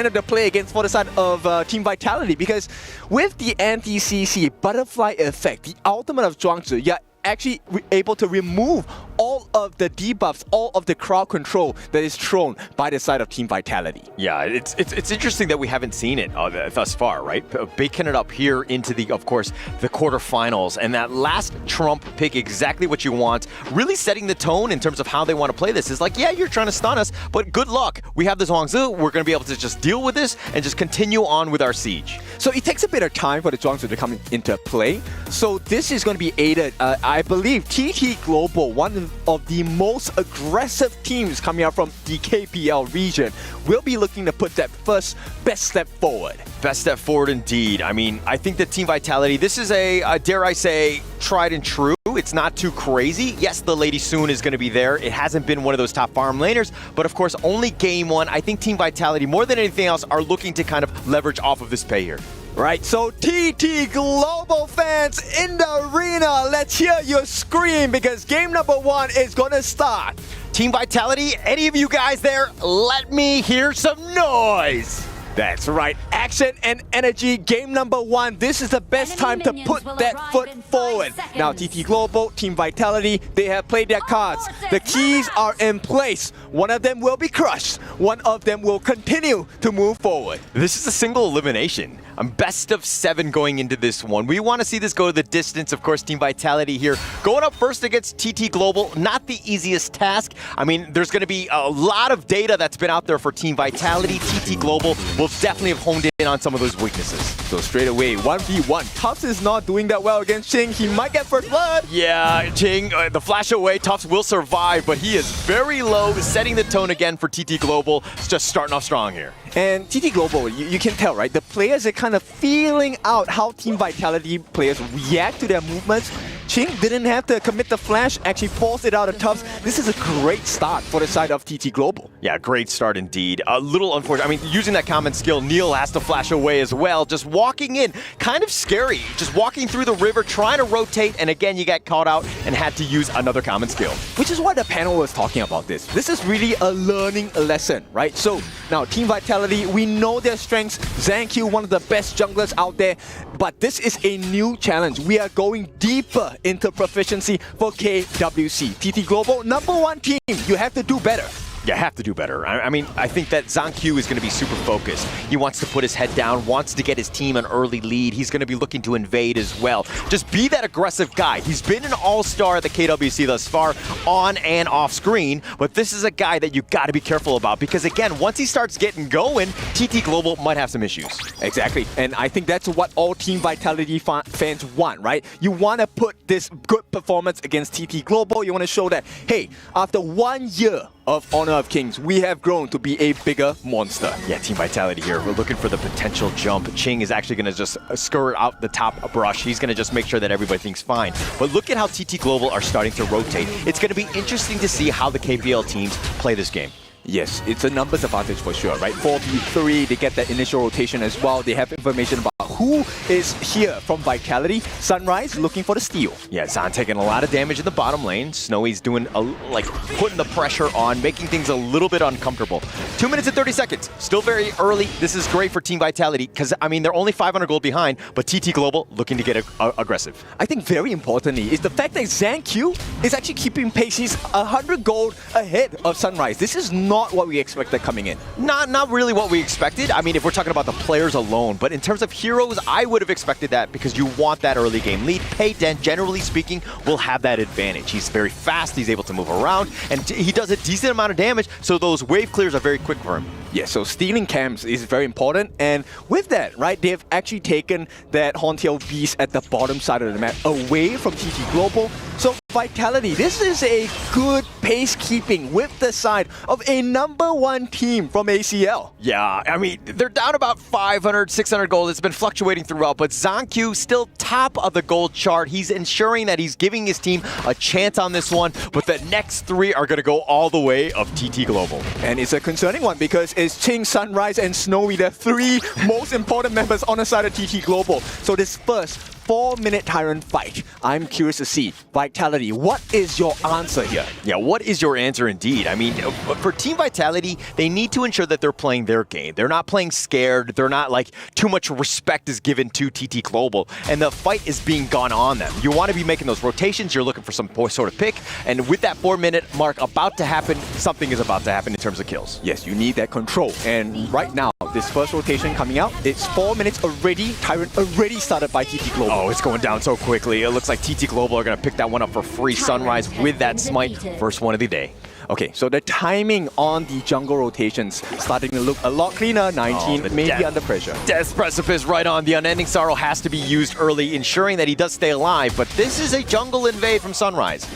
of the play against for the side of Team Vitality, because with the anti-CC butterfly effect, the ultimate of Zhuangzi, you're actually able to remove all of the debuffs, all of the crowd control that is thrown by the side of Team Vitality. Yeah, it's interesting that we haven't seen it thus far, right? Baking it up here into the, of course, the quarterfinals, and that last Trump pick, exactly what you want, really setting the tone in terms of how they want to play this. Is like, yeah, you're trying to stun us, but good luck. We have this Zhuangzi. We're going to be able to just deal with this and just continue on with our siege. So it takes a bit of time for the Zhuangzi to come into play. So this is going to be aided, I believe, TT Global, one of the most aggressive teams coming out from the KPL region, will be looking to put that first best step forward. Best step forward indeed. I mean, I think that Team Vitality, this is a dare I say, tried and true. It's not too crazy. Yes, the Lady Soon is going to be there. It hasn't been one of those top farm laners, but of course, only game one. I think Team Vitality, more than anything else, are looking to kind of leverage off of this pay here. Right, so TT Global fans in the arena, let's hear your scream because game number 1 is going to start. Team Vitality, any of you guys there, let me hear some noise. That's right, action and energy, game number 1. This is the best time to put that foot forward. Now TT Global, Team Vitality, they have played their cards. The keys are in place. One of them will be crushed. One of them will continue to move forward. This is a single elimination. I'm best of 7 going into this one. We want to see this go to the distance. Of course, Team Vitality here going up first against TT Global. Not the easiest task. I mean, there's going to be a lot of data that's been out there for Team Vitality. TT Global will definitely have honed in on some of those weaknesses. So straight away, 1v1. Tufts is not doing that well against Ching. He might get first blood. Yeah, Ching, the flash away. Tufts will survive, but he is very low, setting the tone again for TT Global. It's just starting off strong here. And TT Global, you can tell, right? The players are kind of feeling out how Team Vitality players react to their movements. Ching didn't have to commit the flash, actually forced it out of Tufts. This is a great start for the side of TT Global. Yeah, great start indeed. A little unfortunate. I mean, using that common skill, Neil has to flash away as well. Just walking in, kind of scary. Just walking through the river, trying to rotate, and again, you get caught out and had to use another common skill. Which is why the panel was talking about this. This is really a learning lesson, right? So now, Team Vitality, we know their strengths. Zhang-Q, one of the best junglers out there, but this is a new challenge. We are going deeper into proficiency for KWC. TT Global, #1 team, you have to do better. You have to do better. I mean, I think that Zhang-Q is going to be super focused. He wants to put his head down, wants to get his team an early lead. He's going to be looking to invade as well. Just be that aggressive guy. He's been an all-star at the KWC thus far, on and off screen, but this is a guy that you got to be careful about because, again, once he starts getting going, TT Global might have some issues. Exactly, and I think that's what all Team Vitality fans want, right? You want to put this good performance against TT Global. You want to show that, hey, after 1 year of Honor of Kings, we have grown to be a bigger monster. Yeah, Team Vitality here. We're looking for the potential jump. Ching is actually going to just skirt out the top brush. He's going to just make sure that everybody thinks fine. But look at how TT Global are starting to rotate. It's going to be interesting to see how the KPL teams play this game. Yes, it's a numbers advantage for sure, right? 4v3, they get that initial rotation as well. They have information about who is here from Vitality. Sunrise looking for the steal. Yeah, Zan taking a lot of damage in the bottom lane. Snowy's doing, like, putting the pressure on, making things a little bit uncomfortable. 2 minutes and 30 seconds. Still very early. This is great for Team Vitality because, I mean, they're only 500 gold behind, but TT Global looking to get aggressive. I think very importantly is the fact that Zhang-Q is actually keeping pace. He's 100 gold ahead of Sunrise. This is not what we expected coming in. Not really what we expected. I mean, if we're talking about the players alone, but in terms of heroes, I would have expected that because you want that early game lead. Payden, generally speaking, will have that advantage. He's very fast, he's able to move around, and he does a decent amount of damage, so those wave clears are very quick for him. Yeah, so stealing camps is very important, and with that, right, they've actually taken that Horntail Beast at the bottom side of the map away from TT Global. So Vitality, this is a good pace keeping with the side of a #1 team from A.C.L. Yeah, I mean, they're down about 500, 600 gold. It's been fluctuating throughout, but Zhang-Q still top of the gold chart. He's ensuring that he's giving his team a chance on this one, but the next 3 are going to go all the way of TT Global. And it's a concerning one because it's Ching, Sunrise, and Snowy, the 3 most important members on the side of TT Global. So this first 4-minute Tyrant fight. I'm curious to see, Vitality, what is your answer here? Yeah, what is your answer indeed? I mean, for Team Vitality, they need to ensure that they're playing their game. They're not playing scared. They're not like too much respect is given to TT Global, and the fight is being gone on them. You want to be making those rotations. You're looking for some sort of pick, and with that 4-minute mark about to happen, something is about to happen in terms of kills. Yes, you need that control, and right now, this first rotation coming out, it's 4 minutes already. Tyrant already started by TT Global. Oh, it's going down so quickly. It looks like TT Global are going to pick that one up for free. Sunrise with that smite, first one of the day. Okay, so the timing on the jungle rotations starting to look a lot cleaner. 19, maybe under pressure. Death Precipice right on. The Unending Sorrow has to be used early, ensuring that he does stay alive, but this is a jungle invade from Sunrise.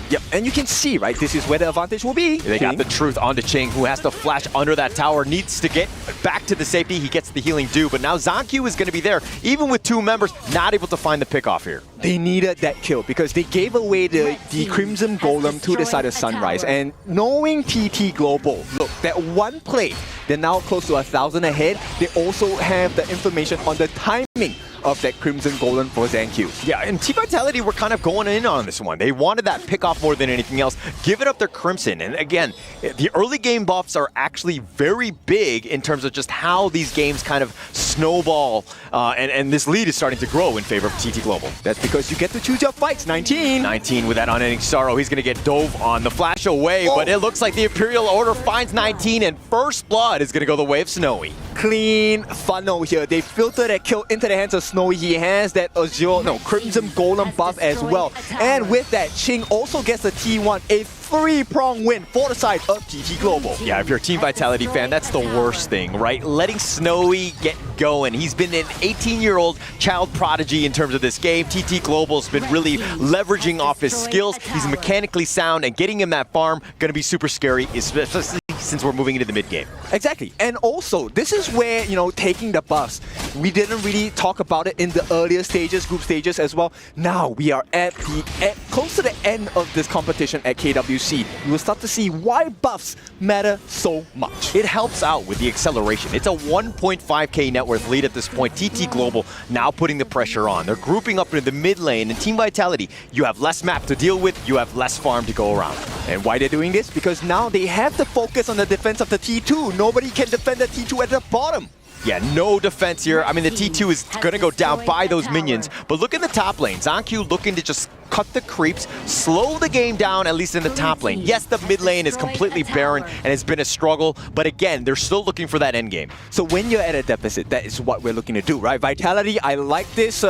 Yep, and you can see, right, this is where the advantage will be. They got the truth onto Ching, who has to flash under that tower, needs to get back to the safety. He gets the healing due, but now ZanQ is going to be there, even with 2 members, not able to find the pick off here. They needed that kill because they gave away the Crimson Golem to the side of Sunrise. And knowing TT Global, look, that one play, they're now close to 1,000 ahead. They also have the information on the timing of that Crimson Golem for ZanQ. Yeah, and Team Vitality were kind of going in on this one. They wanted that pick off more than anything else. Give it up their Crimson. And again, the early game buffs are actually very big in terms of just how these games kind of snowball. And this lead is starting to grow in favor of TT Global. That's because you get to choose your fights. 19. 19 with that Unending Sorrow. He's going to get dove on the flash away, but it looks like the Imperial Order finds 19, and First Blood is going to go the way of Snowy. Clean funnel here. They filter that kill into the hands of Snowy. He has that Crimson Golem buff as well. And with that, Ching also gets a T1, a 3-prong win for the side of TT Global. Yeah, if you're a Team Vitality fan, that's the worst thing, right? Letting Snowy get going. He's been an 18-year-old child prodigy in terms of this game. TT Global's been really leveraging off his skills. He's mechanically sound, and getting him that farm going to be super scary, especially since we're moving into the mid-game. Exactly. And also, this is where, taking the buffs, we didn't really talk about it in the earlier stages, group stages as well. Now we are at close to the end of this competition at KWC. You will start to see why buffs matter so much. It helps out with the acceleration. It's a 1.5k net worth lead at this point. TT Global now putting the pressure on. They're grouping up into the mid lane, and Team Vitality, you have less map to deal with, you have less farm to go around. And why they're doing this? Because now they have to focus on the defense of the T2. Nobody can defend the T2 at the bottom. Yeah, no defense here. I mean, the T2 is going to go down by those minions. But look at the top lane. ZanQ looking to just cut the creeps, slow the game down, at least in the top lane. Yes, the mid lane is completely barren and has been a struggle. But again, they're still looking for that end game. So when you're at a deficit, that is what we're looking to do, right? Vitality, I like this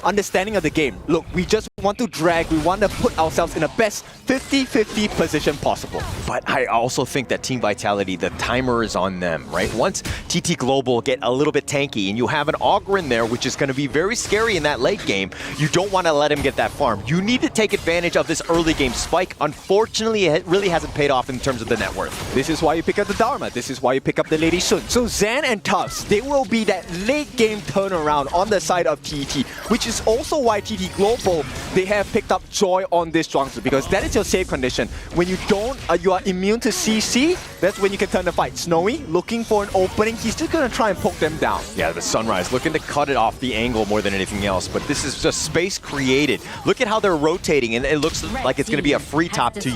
understanding of the game. Look, we just want to drag. We want to put ourselves in the best 50-50 position possible. But I also think that Team Vitality, the timer is on them, right? Once TT Global get a little bit tanky and you have an Ogren there, which is going to be very scary in that late game, you don't want to let him get that farm. You need to take advantage of this early game spike. Unfortunately, it really hasn't paid off in terms of the net worth. This is why you pick up the Dharma. This is why you pick up the Lady Sun. So Zan and Tufts, they will be that late game turnaround on the side of TT, which is also why TT Global, they have picked up Joy on this jungle, because that is your safe condition. When you don't, you are immune to CC, that's when you can turn the fight. Snowy, looking for an opening, he's just going to try and poke them down. Yeah, the Sunrise looking to cut it off the angle more than anything else, but this is just space created. Look at how they're rotating, and it looks like it's going to be a free top 2.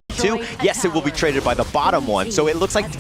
Yes, it will be traded by the bottom one, so it looks like,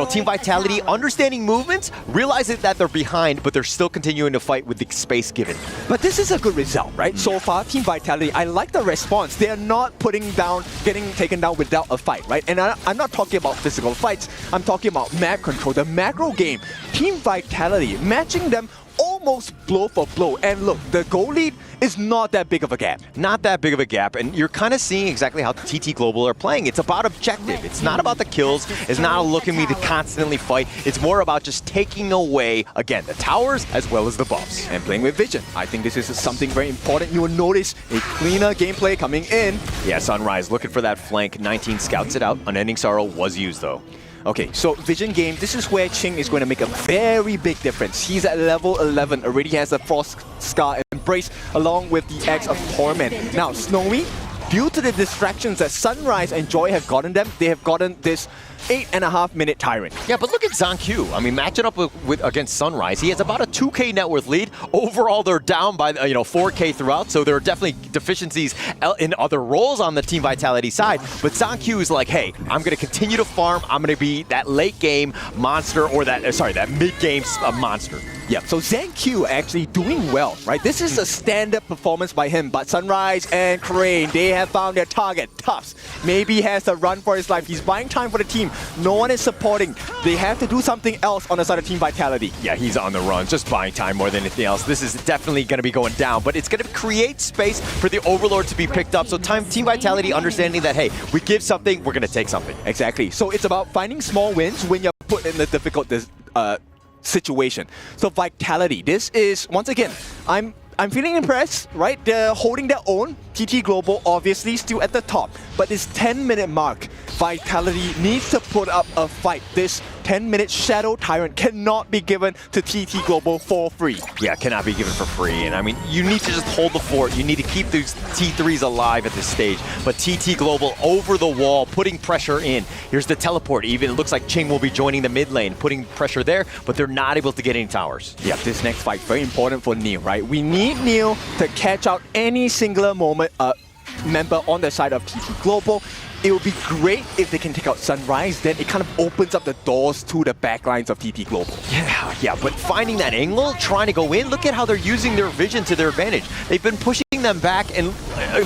Team Vitality understanding movements, realizing that they're behind, but they're still continuing to fight with the space given. But this is a good result, right? So far, Team Vitality, I like the response. They are not getting taken down without a fight, right? And I'm not talking about physical fights. I'm talking about map control, the macro game. Team Vitality, matching them almost blow for blow. And look, the goal lead is not that big of a gap. Not that big of a gap, and you're kind of seeing exactly how TT Global are playing. It's about objective. It's not about the kills. It's not looking me to constantly fight. It's more about just taking away, again, the towers as well as the buffs. And playing with vision. I think this is something very important. You will notice a cleaner gameplay coming in. Yeah, Sunrise looking for that flank. 19 scouts it out. Unending Sorrow was used, though. Okay, so vision game, this is where Ching is going to make a very big difference. He's at level 11, already has the Frost Scar Embrace along with the Axe of Torment. Now, Snowy, due to the distractions that Sunrise and Joy have gotten them, they have gotten this 8.5-minute Tyrant. Yeah, but look at ZhangQ. I mean, matching up with against Sunrise, he has about a 2K net worth lead. Overall, they're down by 4K throughout, so there are definitely deficiencies in other roles on the Team Vitality side. But ZhangQ is like, hey, I'm going to continue to farm. I'm going to be that late game monster, or that mid game monster. Yeah, so ZhangQ actually doing well, right? This is a standard performance by him, but Sunrise and Crane, they have found their target. Tufts maybe has a run for his life. He's buying time for the team. No one is supporting. They have to do something else on the side of Team Vitality. Yeah, he's on the run, just buying time more than anything else. This is definitely going to be going down, but it's going to create space for the Overlord to be picked up. So Team Vitality understanding that, hey, we give something, we're going to take something. Exactly. So it's about finding small wins when you're put in a difficult situation. So Vitality, this is, once again, I'm feeling impressed, right? They're holding their own. TT Global obviously still at the top, but this 10-minute mark, Vitality needs to put up a fight. This 10-minute Shadow Tyrant cannot be given to TT Global for free. Yeah, cannot be given for free. And I mean, you need to just hold the fort. You need to keep these T3s alive at this stage. But TT Global over the wall, putting pressure in. Here's the teleport. Even it looks like Ching will be joining the mid lane, putting pressure there, but they're not able to get any towers. Yeah, this next fight, very important for Neil, right? We need Neil to catch out any singular member on the side of TT Global. It would be great if they can take out Sunrise, then it kind of opens up the doors to the backlines of TT Global. Yeah, but finding that angle, trying to go in, look at how they're using their vision to their advantage. They've been pushing them back, and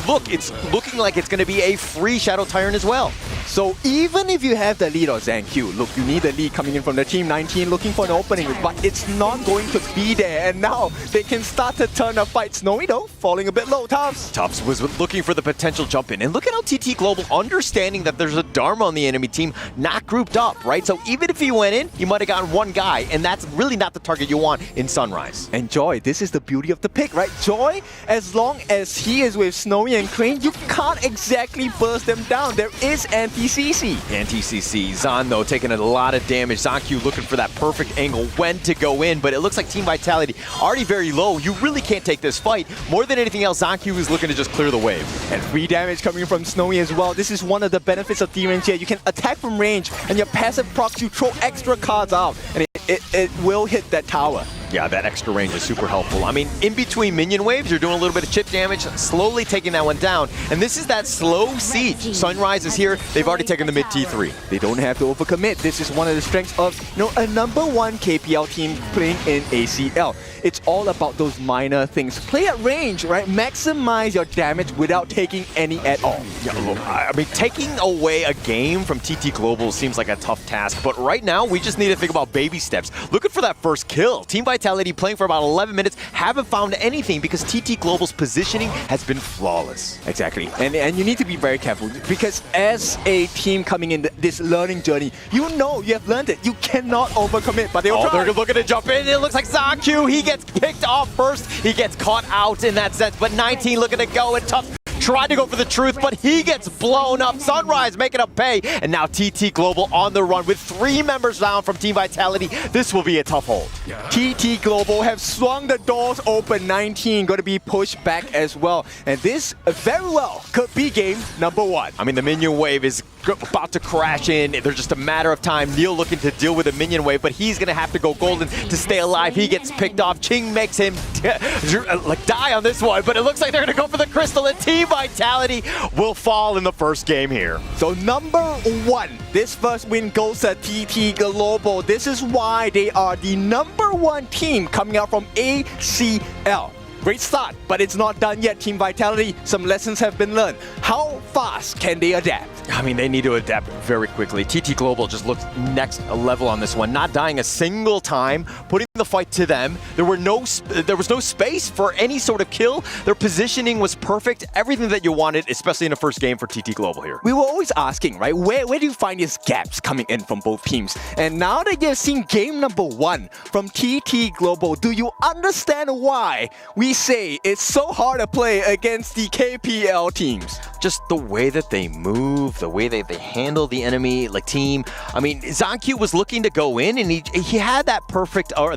look, it's looking like it's going to be a free Shadow Tyrant as well. So even if you have the lead on ZhangQ, look, you need the lead coming in from the Team 19 looking for an opening, but it's not going to be there, and now they can start to turn the fight. Snowy though, falling a bit low. Tufts was looking for the potential jump in, and look at how TT Global understanding that there's a Dharma on the enemy team, not grouped up, right? So even if he went in, you might have gotten one guy, and that's really not the target you want in Sunrise. And Joy, this is the beauty of the pick, right? Joy, as long as he is with Snowy and Crane, you can't exactly burst them down. There is anti-CC. Anti-CC. Zahn, though, taking a lot of damage. ZhangQ looking for that perfect angle, when to go in, but it looks like Team Vitality already very low. You really can't take this fight. More than anything else, ZhangQ is looking to just clear the wave. And free damage coming from Snowy as well. This is one of the benefits of D-Range. You can attack from range, and your passive procs, you throw extra cards out, and it will hit that tower. Yeah, that extra range is super helpful. I mean, in between minion waves, you're doing a little bit of chip damage, slowly taking that one down. And this is that slow siege. Sunrise is here. They've already taken the mid T3. They don't have to overcommit. This is one of the strengths of a #1 KPL team playing in A.C.L. It's all about those minor things. Play at range, right? Maximize your damage without taking any at all. Yeah, look, I mean, taking away a game from TT Global seems like a tough task, but right now, we just need to think about baby steps. Looking for that first kill. Team Vitality playing for about 11 minutes, haven't found anything because TT Global's positioning has been flawless. Exactly, and you need to be very careful because as a team coming in this learning journey, you have learned it. You cannot overcommit, but they'll try. They're looking to jump in. It looks like ZhangQ, he gets picked off first. He gets caught out in that sense, but 19 looking to go, and Tough tried to go for the truth, but he gets blown up. Sunrise making up pay, and now TT Global on the run with 3 members down from Team Vitality. This will be a tough hold. TT Global have swung the doors open. 19 going to be pushed back as well, and this very well could be game #1. I mean, the minion wave is about to crash in. They're just a matter of time. Neil looking to deal with a minion wave, but he's going to have to go golden to stay alive. He gets picked off. Ching makes him die on this one, but it looks like they're going to go for the crystal, and Team Vitality will fall in the first game here. So #1, this first win goes to TT Global. This is why they are the #1 team coming out from A.C.L. Great start, but it's not done yet. Team Vitality, some lessons have been learned. How fast can they adapt? I mean, they need to adapt very quickly. TT Global just looks next level on this one, not dying a single time, putting the fight to them. There was no space for any sort of kill. Their positioning was perfect. Everything that you wanted, especially in the first game for TT Global here. We were always asking, right, where do you find these gaps coming in from both teams? And now that you've seen game #1 from TT Global, do you understand why we say it's so hard to play against the KPL teams? Just the way that they move, the way that they handle the enemy team. I mean, ZhangQ was looking to go in, and he had that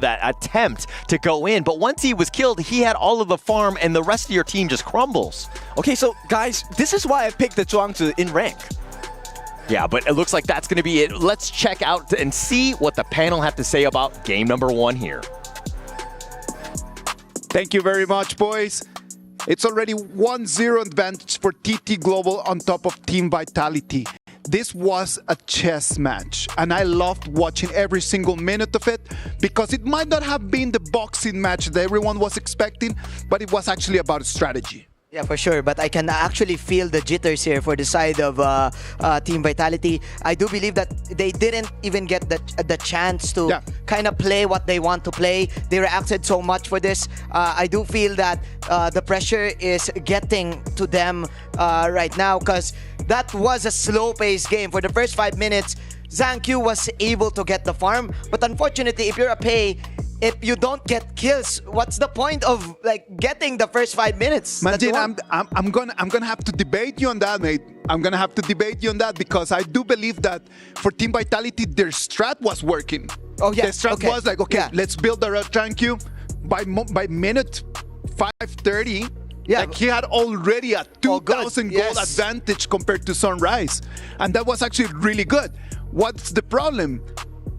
that attempt to go in, but once he was killed, he had all of the farm, and the rest of your team just crumbles. Okay, so guys, this is why I picked the Zhuangzi in rank. Yeah, but it looks like that's going to be it. Let's check out and see what the panel have to say about game number 1 here. Thank you very much, boys. It's already 1-0 advantage for TT Global on top of Team Vitality. This was a chess match, and I loved watching every single minute of it because it might not have been the boxing match that everyone was expecting, but it was actually about strategy. Yeah, for sure. But I can actually feel the jitters here for the side of Team Vitality. I do believe that they didn't even get the chance to kind of play what they want to play. They reacted so much for this. I do feel that the pressure is getting to them right now because that was a slow-paced game. For the first 5 minutes, Zhang was able to get the farm. But unfortunately, if you're a pay, if you don't get kills, what's the point of getting the first 5 minutes? Manjin, I'm gonna have to debate you on that, mate. I'm gonna have to debate you on that because I do believe that for Team Vitality, their strat was working. Oh yeah, their strat was like, okay, let's build our Thank you. By minute 5:30, he had already a 2,000 gold advantage compared to Sunrise, and that was actually really good. What's the problem?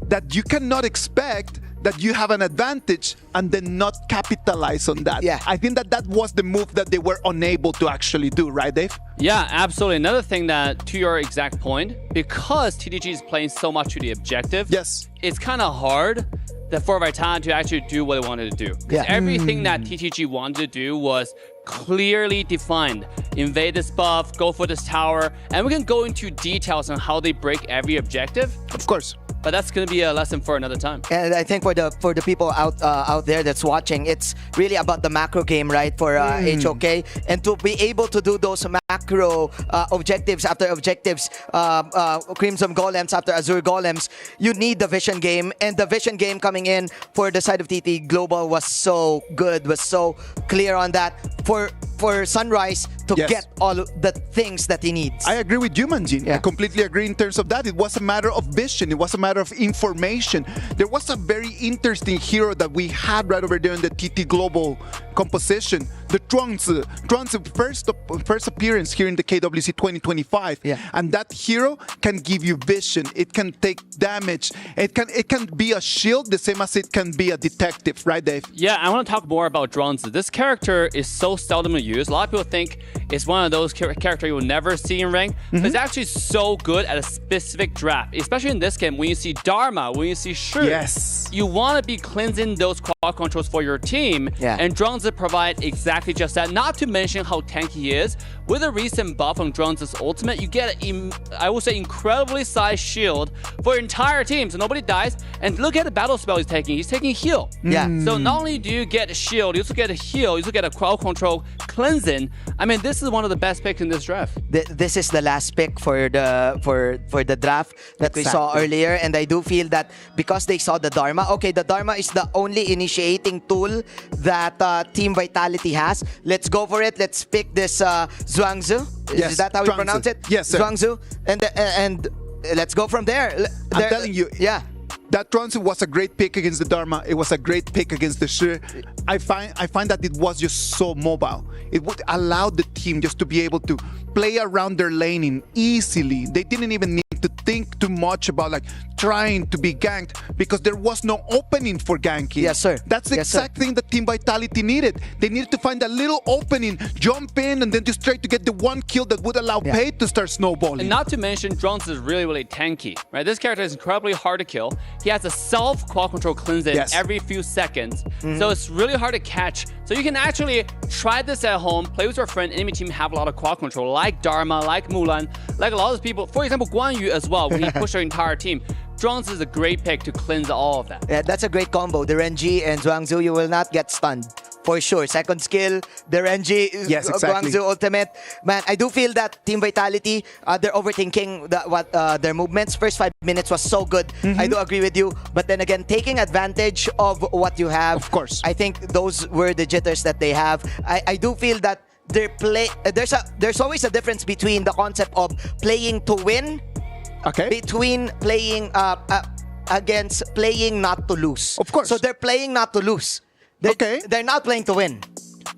That you cannot expect that you have an advantage and then not capitalize on that. Yeah. I think that was the move that they were unable to actually do, right, Dave? Yeah, absolutely. Another thing that, to your exact point, because TDG is playing so much to the objective, it's kind of hard for Vitality to actually do what they wanted to do. Because everything that TTG wanted to do was clearly defined. Invade this buff, go for this tower, and we can go into details on how they break every objective. Of course. But that's going to be a lesson for another time. And I think for the people out there that's watching, it's really about the macro game, right? For HOK, and to be able to do those macro objectives after objectives, Crimson Golems after Azure Golems, you need the vision game, and the vision game coming in for the side of TT Global was so good, was so clear on that for Sunrise to get all the things that he needs. I agree with you, Manjin. I completely agree in terms of that. It was a matter of vision. It was a matter of information. There was a very interesting hero that we had right over there in the TT Global composition. The Trunks first appearance here in the KWC 2025. And that hero can give you vision. It can take damage. It can be a shield the same as it can be a detective, right, Dave? Yeah, I want to talk more about Drones. This character is so seldom used. A lot of people think it's one of those characters you will never see in rank, but it's actually so good at a specific draft, especially in this game when you see Dharma, when you see Shu. You want to be cleansing those quad controls for your team, and Drones provide exactly just that. Not to mention how tanky he is. With a recent buff on Drones' ultimate, you get, I would say, incredibly sized shield for your entire team, so nobody dies. And look at the battle spell he's taking. He's taking heal. So not only do you get a shield, you also get a heal, you also get a crowd control cleansing. I mean, this is one of the best picks in this draft. This is the last pick for the draft that we saw earlier, and I do feel that because they saw the Dharma, okay, the Dharma is the only initiating tool that Team Vitality has. Let's go for it. Let's pick this Zhuangzi. Is that how we pronounce it? Yes, sir. Zhuangzi. And let's go from there. I'm telling you. That Tronsu was a great pick against the Dharma. It was a great pick against the Shi. I find that it was just so mobile. It would allow the team just to be able to play around their laning easily. They didn't even need to think too much about trying to be ganked because there was no opening for ganking. Yes, sir. That's the exact thing that Team Vitality needed. They needed to find a little opening, jump in, and then just try to get the one kill that would allow Pei to start snowballing. And not to mention, Drones is really, really tanky, right? This character is incredibly hard to kill. He has a self-quad control cleansing every few seconds. So it's really hard to catch. So you can actually try this at home, play with your friend. Enemy team have a lot of quad control, like Dharma, like Mulan, like a lot of people. For example, Guan Yu as well, when he pushed our entire team. Drones is a great pick to cleanse all of that. Yeah, that's a great combo. The Gen.G and Zhuangzi, you will not get stunned. For sure. Second skill, the Gen.G, Guangzhou ultimate. Man, I do feel that Team Vitality, they're overthinking their movements. First 5 minutes was so good. I do agree with you. But then again, taking advantage of what you have. Of course. I think those were the jitters that they have. I do feel that there's always a difference between the concept of playing to win between playing against playing not to lose. Of course. So they're playing not to lose. They're not playing to win.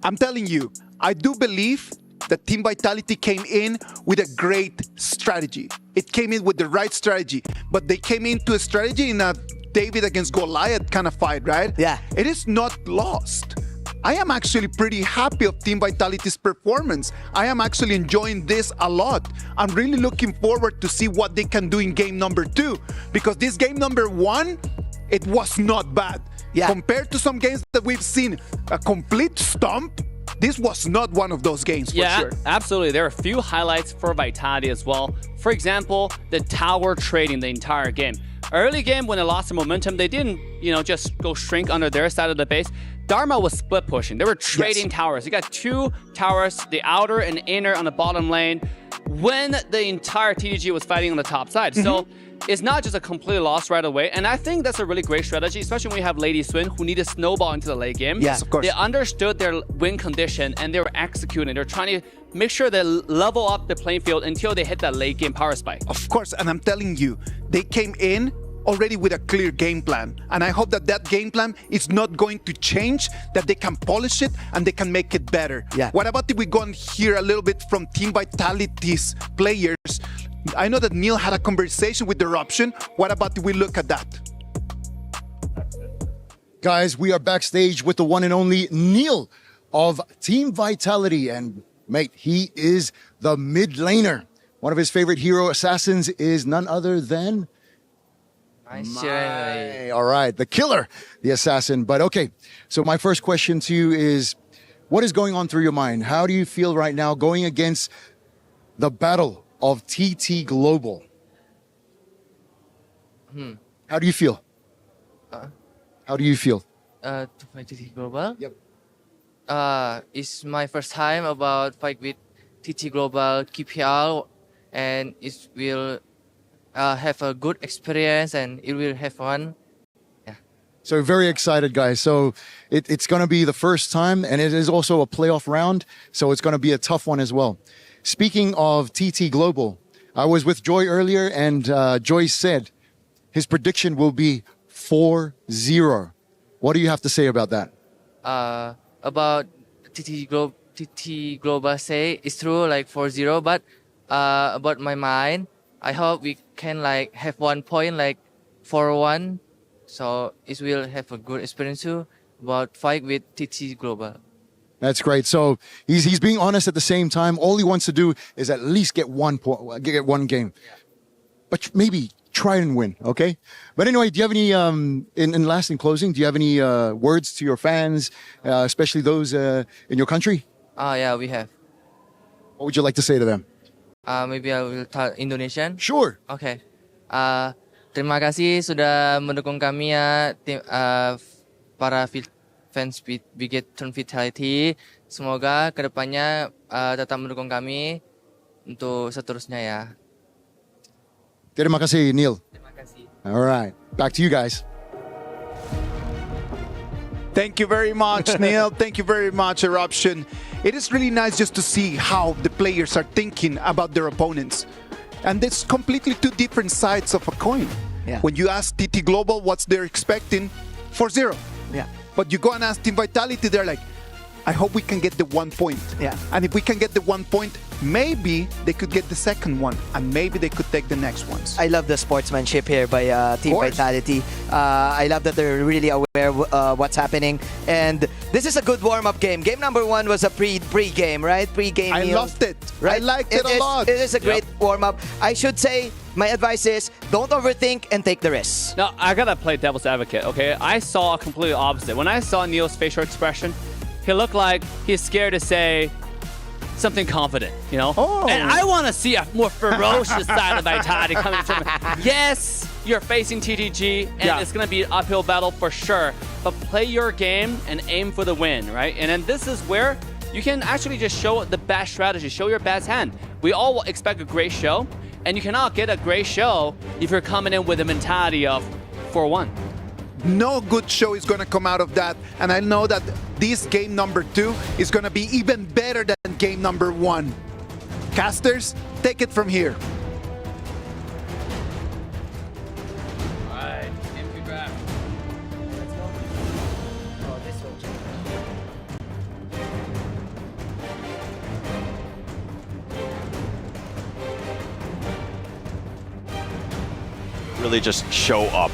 I'm telling you, I do believe that Team Vitality came in with a great strategy. it came in with the right strategy. But they came into a strategy in a David against Goliath kind of fight, right? Yeah. It is not lost. I am actually pretty happy of Team Vitality's performance. I am actually enjoying this a lot. I'm really looking forward to see what they can do in game number 2, because this game number 1, it was not bad. Yeah. Compared to some games that we've seen, a complete stomp, this was not one of those games, for sure. Absolutely. There are a few highlights for Vitality as well. For example, the tower trading the entire game. Early game, when they lost the momentum, they didn't, just go shrink under their side of the base. Dharma was split pushing. They were trading towers. You got 2 towers, the outer and inner on the bottom lane, when the entire TDG was fighting on the top side. So it's not just a complete loss right away. And I think that's a really great strategy, especially when you have Lady Swin, who need to snowball into the late game. Yes, of course. They understood their win condition and they were executing. They're trying to make sure they level up the playing field until they hit that late game power spike. Of course, and I'm telling you, they came in already with a clear game plan. And I hope that that game plan is not going to change, that they can polish it and they can make it better. Yeah. What about if we go and hear a little bit from Team Vitality's players? I know that Neil had a conversation with Eruption. What about if we look at that? Guys, we are backstage with the one and only Neil of Team Vitality. And mate, he is the mid laner. One of his favorite hero assassins is none other than... All right, the killer, the assassin. But okay, so my first question to you is, what is going on through your mind? How do you feel right now going against the battle of TT Global? How do you feel? How do you feel? To fight TT Global? Yep. It's my first time about fight with TT Global KPL, and it will have a good experience and it will have fun. Yeah. So very excited, guys. So it's going to be the first time, and it is also a playoff round, so it's going to be a tough one as well. Speaking of TT Global, I was with Joy earlier, and Joy said his prediction will be 4-0. What do you have to say about that? About TT Global say it's true, like 4-0, but about my mind, I hope we can like have 1 point, like 4-1, so it will have a good experience too about fight with TT Global. That's great. So he's being honest at the same time. All he wants to do is at least get 1 point, get 1 game, but maybe try and win. Okay. But anyway, do you have any in closing? Do you have any words to your fans, especially those in your country? Yeah, we have. What would you like to say to them? Maybe I will talk Indonesian. Sure. Okay. Terima kasih sudah mendukung kami ya, tim, para fans Bigetron Vitality. Semoga kedepannya tetap mendukung kami untuk seterusnya ya. Terima kasih, Neil. Terima kasih. All right. Back to you guys. Thank you very much, Neil. Thank you very much, Eruption. It is really nice just to see how the players are thinking about their opponents. And it's completely 2 different sides of a coin. Yeah. When you ask TT Global what's they're expecting, 4-0. Yeah. But you go and ask Team Vitality, they're like, I hope we can get the 1 point. Yeah. And if we can get the 1 point, maybe they could get the second one, and maybe they could take the next ones. I love the sportsmanship here by Team Vitality. I love that they're really aware what's happening. And this is a good warm-up game. Game number 1 was a pre-game, right? Pre-game. I loved it. Right? I liked it a lot. It is a great warm-up. I should say, my advice is, don't overthink and take the risks. Now, I gotta play devil's advocate, okay? I saw completely opposite. When I saw Neil's facial expression, he looked like he's scared to say something confident, you know? Oh. And I want to see a more ferocious side of Vitality coming from it. Yes, you're facing TTG, and it's going to be an uphill battle for sure, but play your game and aim for the win, right? And then this is where you can actually just show the best strategy, show your best hand. We all expect a great show, and you cannot get a great show if you're coming in with a mentality of 4-1. No good show is going to come out of that, and I know that this game number 2 is going to be even better than game number 1. Casters, take it from here. Alright, MP draft. Let's go. Oh, this will change. really just show up.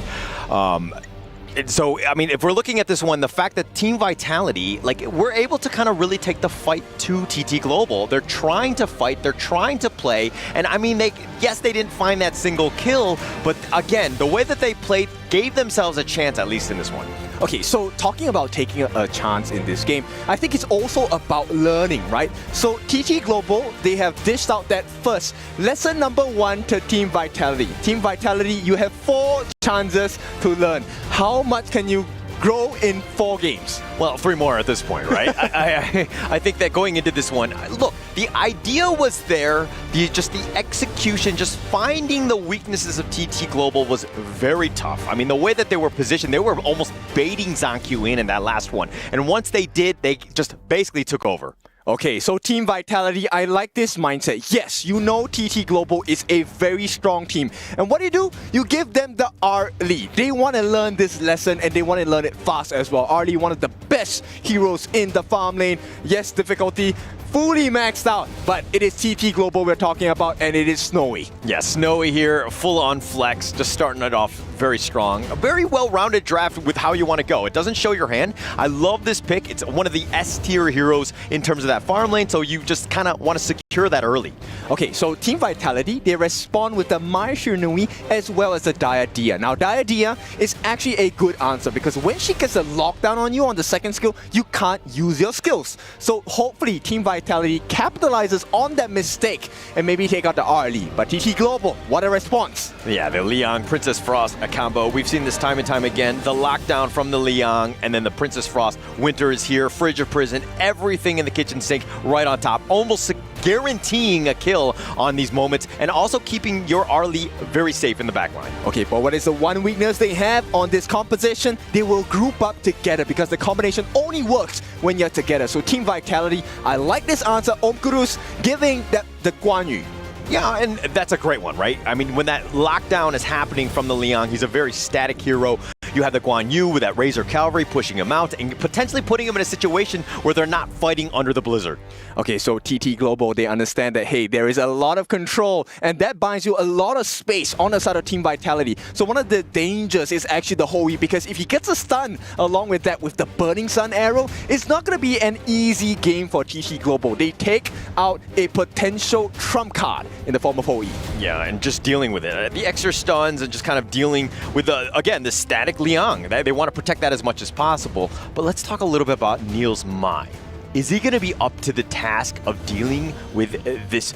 And so, I mean, if we're looking at this one, the fact that Team Vitality, like, we're able to kind of really take the fight to TT Global. They're trying to fight, they're trying to play, and I mean, yes, they didn't find that single kill, but again, the way that they played gave themselves a chance, at least in this one. Okay, so talking about taking a chance in this game, I think it's also about learning, right? So TT Global, they have dished out that first lesson number 1 to Team Vitality. Team Vitality, you have 4 chances to learn. How much can you grow in 4 games? Well, 3 more at this point, right? I think that going into this one, look, the idea was there, just the execution, just finding the weaknesses of TT Global was very tough. I mean, the way that they were positioned, they were almost baiting ZhangQ in that last one. And once they did, they just basically took over. Okay, so Team Vitality, I like this mindset. Yes, you know TT Global is a very strong team. And what do? You give them the R lead. They want to learn this lesson and they want to learn it fast as well. R lead, one of the best heroes in the farm lane. Yes, difficulty fully maxed out, but it is TT Global we're talking about, and it is Snowy. Yeah, Snowy here, full on flex, just starting it off very strong. A very well-rounded draft with how you want to go. It doesn't show your hand. I love this pick. It's one of the S-tier heroes in terms of that farm lane, so you just kind of want to secure that early. Okay, so Team Vitality, they respond with the Mai Shinui as well as the Diadea. Now, Diadea is actually a good answer because when she gets a lockdown on you on the second skill, you can't use your skills. So hopefully Team Vitality capitalizes on that mistake and maybe take out the R lead. But TT Global, what a response. Yeah, the Liang Princess Frost combo. We've seen this time and time again. The lockdown from the Liang and then the Princess Frost. Winter is here, Fridge of Prison, everything in the kitchen sink right on top. Almost guaranteeing a kill on these moments and also keeping your Arlie very safe in the backline. Okay, but what is the one weakness they have on this composition? They will group up together because the combination only works when you're together. So Team Vitality, I like this answer. Omkurus giving the Guan Yu. Yeah, and that's a great one, right? I mean, when that lockdown is happening from the Liang, he's a very static hero. You have the Guan Yu with that Razor Cavalry pushing him out and potentially putting him in a situation where they're not fighting under the blizzard. Okay, so TT Global, they understand that, hey, there is a lot of control and that buys you a lot of space on the side of Team Vitality. So one of the dangers is actually the Hoey, because if he gets a stun along with that with the Burning Sun arrow, it's not going to be an easy game for TT Global. They take out a potential trump card in the form of Hoey. Yeah, and just dealing with it. The extra stuns and just kind of dealing with, again, the static Liang. They want to protect that as much as possible. But let's talk a little bit about Niels Mai. Is he going to be up to the task of dealing with this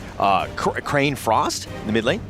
Crane Frost in the mid lane?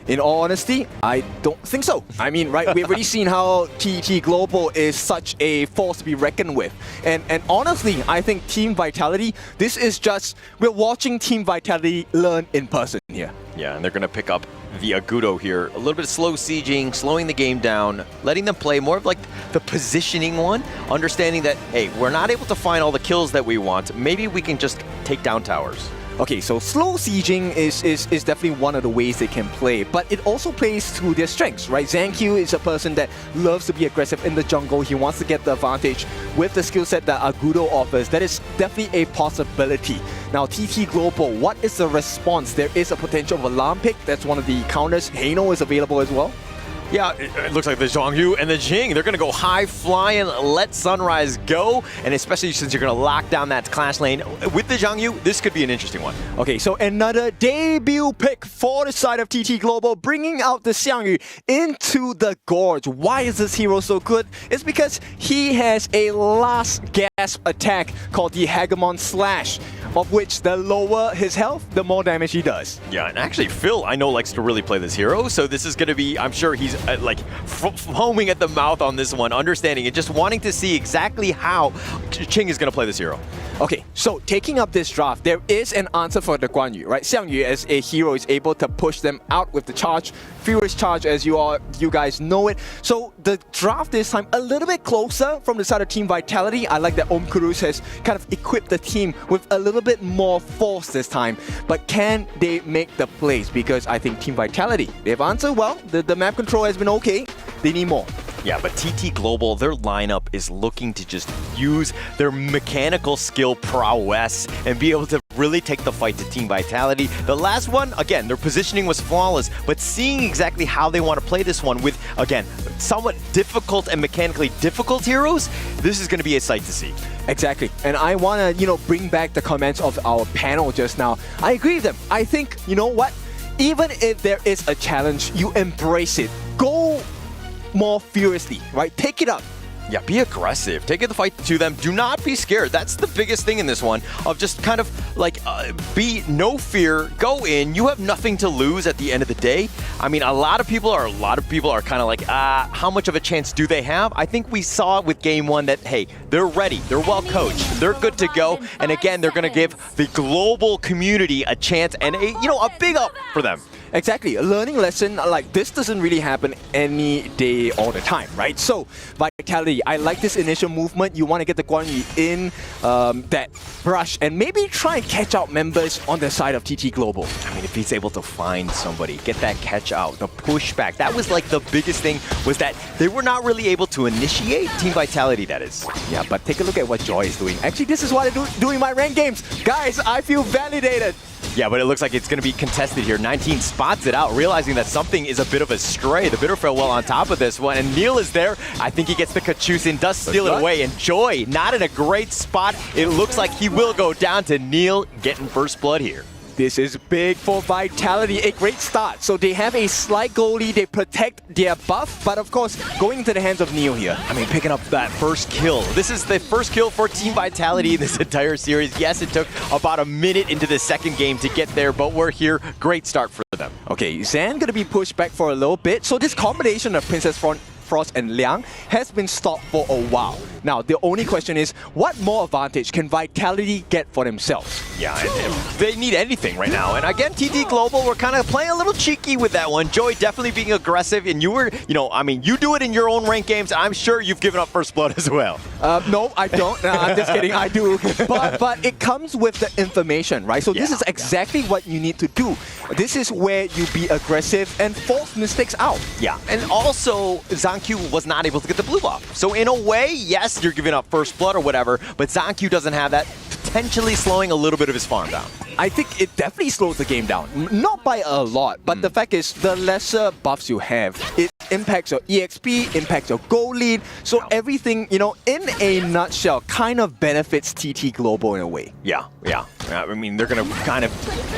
In all honesty, I don't think so. I mean, right, we've already seen how TT Global is such a force to be reckoned with. And honestly, I think Team Vitality, this is just, we're watching Team Vitality learn in person here. Yeah, and they're going to pick up the Agudo here. A little bit of slow sieging, slowing the game down, letting them play more of like the positioning one, understanding that, hey, we're not able to find all the kills that we want. Maybe we can just take down towers. Okay, so slow sieging is definitely one of the ways they can play, but it also plays to their strengths, right? ZhangQ is a person that loves to be aggressive in the jungle. He wants to get the advantage with the skill set that Agudo offers. That is definitely a possibility. Now, TT Global, what is the response? There is a potential of alarm pick. That's one of the counters. Hano is available as well. Yeah, it looks like the Zhongyu and the Jing, they're going to go high flying, let Sunrise go, and especially since you're going to lock down that clash lane with the Zhongyu, this could be an interesting one. Okay, so another debut pick for the side of TT Global, bringing out the Xiangyu into the Gorge. Why is this hero so good? It's because he has a last gasp attack called the Hegemon Slash, of which the lower his health, the more damage he does. Yeah, and actually Phil, I know, likes to really play this hero, so this is going to be, I'm sure he's like foaming at the mouth on this one, understanding it, just wanting to see exactly how Ching is going to play this hero. Okay, so taking up this draft, there is an answer for the Guan Yu, right? Xiangyu as a hero is able to push them out with the charge, Furious Charge as you guys know it. So the draft this time a little bit closer from the side of Team Vitality. I like that Omkurus has kind of equipped the team with a little bit more force this time. But can they make the plays? Because I think Team Vitality, they've answered well. The map control has been okay. They need more. Yeah, but TT Global, their lineup is looking to just use their mechanical skill prowess and be able to really really take the fight to Team Vitality. The last one, again, their positioning was flawless, but seeing exactly how they want to play this one with, again, somewhat difficult and mechanically difficult heroes, this is going to be a sight to see. Exactly. And I want to, bring back the comments of our panel just now. I agree with them. I think, you know what? Even if there is a challenge, you embrace it. Go more furiously, right? Take it up. Yeah, be aggressive. Take the fight to them. Do not be scared. That's the biggest thing in this one, of just kind of like be no fear, go in. You have nothing to lose at the end of the day. I mean, a lot of people are kind of like, how much of a chance do they have? I think we saw with game one that, hey, they're ready. They're well coached. They're good to go. And again, they're going to give the global community a chance and a big up for them. Exactly. A learning lesson like this doesn't really happen any day all the time, right? So, Vitality, I like this initial movement. You want to get the quantity in that brush and maybe try and catch out members on the side of TT Global. I mean, if he's able to find somebody, get that catch out, the pushback. That was like the biggest thing, was that they were not really able to initiate Team Vitality, that is. Yeah, but take a look at what Joy is doing. Actually, this is what I do in my ranked games. Guys, I feel validated. Yeah, but it looks like it's going to be contested here. 19 spots it out, realizing that something is a bit of a stray. The Bitter Farewell on top of this one, and Neil is there. I think he gets the Kachusin, does steal it away, and Joy not in a great spot. It looks like he will go down to Neil getting first blood here. This is big for Vitality, a great start. So they have a slight goal lead, they protect their buff, but of course, going into the hands of Neil here. I mean, picking up that first kill. This is the first kill for Team Vitality in this entire series. Yes, it took about a minute into the second game to get there, but we're here. Great start for them. Okay, Zan gonna be pushed back for a little bit. So this combination of Princess Frost and Liang has been stopped for a while. Now, the only question is, what more advantage can Vitality get for themselves? Yeah, and they need anything right now. And again, TT Global, we're kind of playing a little cheeky with that one. Joy definitely being aggressive, and you were, you do it in your own ranked games. I'm sure you've given up first blood as well. No, I don't. No, I'm just kidding. I do. But it comes with the information, right? So this is exactly what you need to do. This is where you be aggressive and force mistakes out. Yeah, and also, ZanQ was not able to get the blue buff. So in a way, yes, you're giving up first blood or whatever, but ZanQ doesn't have that, potentially slowing a little bit of his farm down. I think it definitely slows the game down. Not by a lot, but the fact is, the lesser buffs you have, it impacts your EXP, impacts your goal lead, so everything, in a nutshell, kind of benefits TT Global in a way. Yeah. I mean, they're going to kind of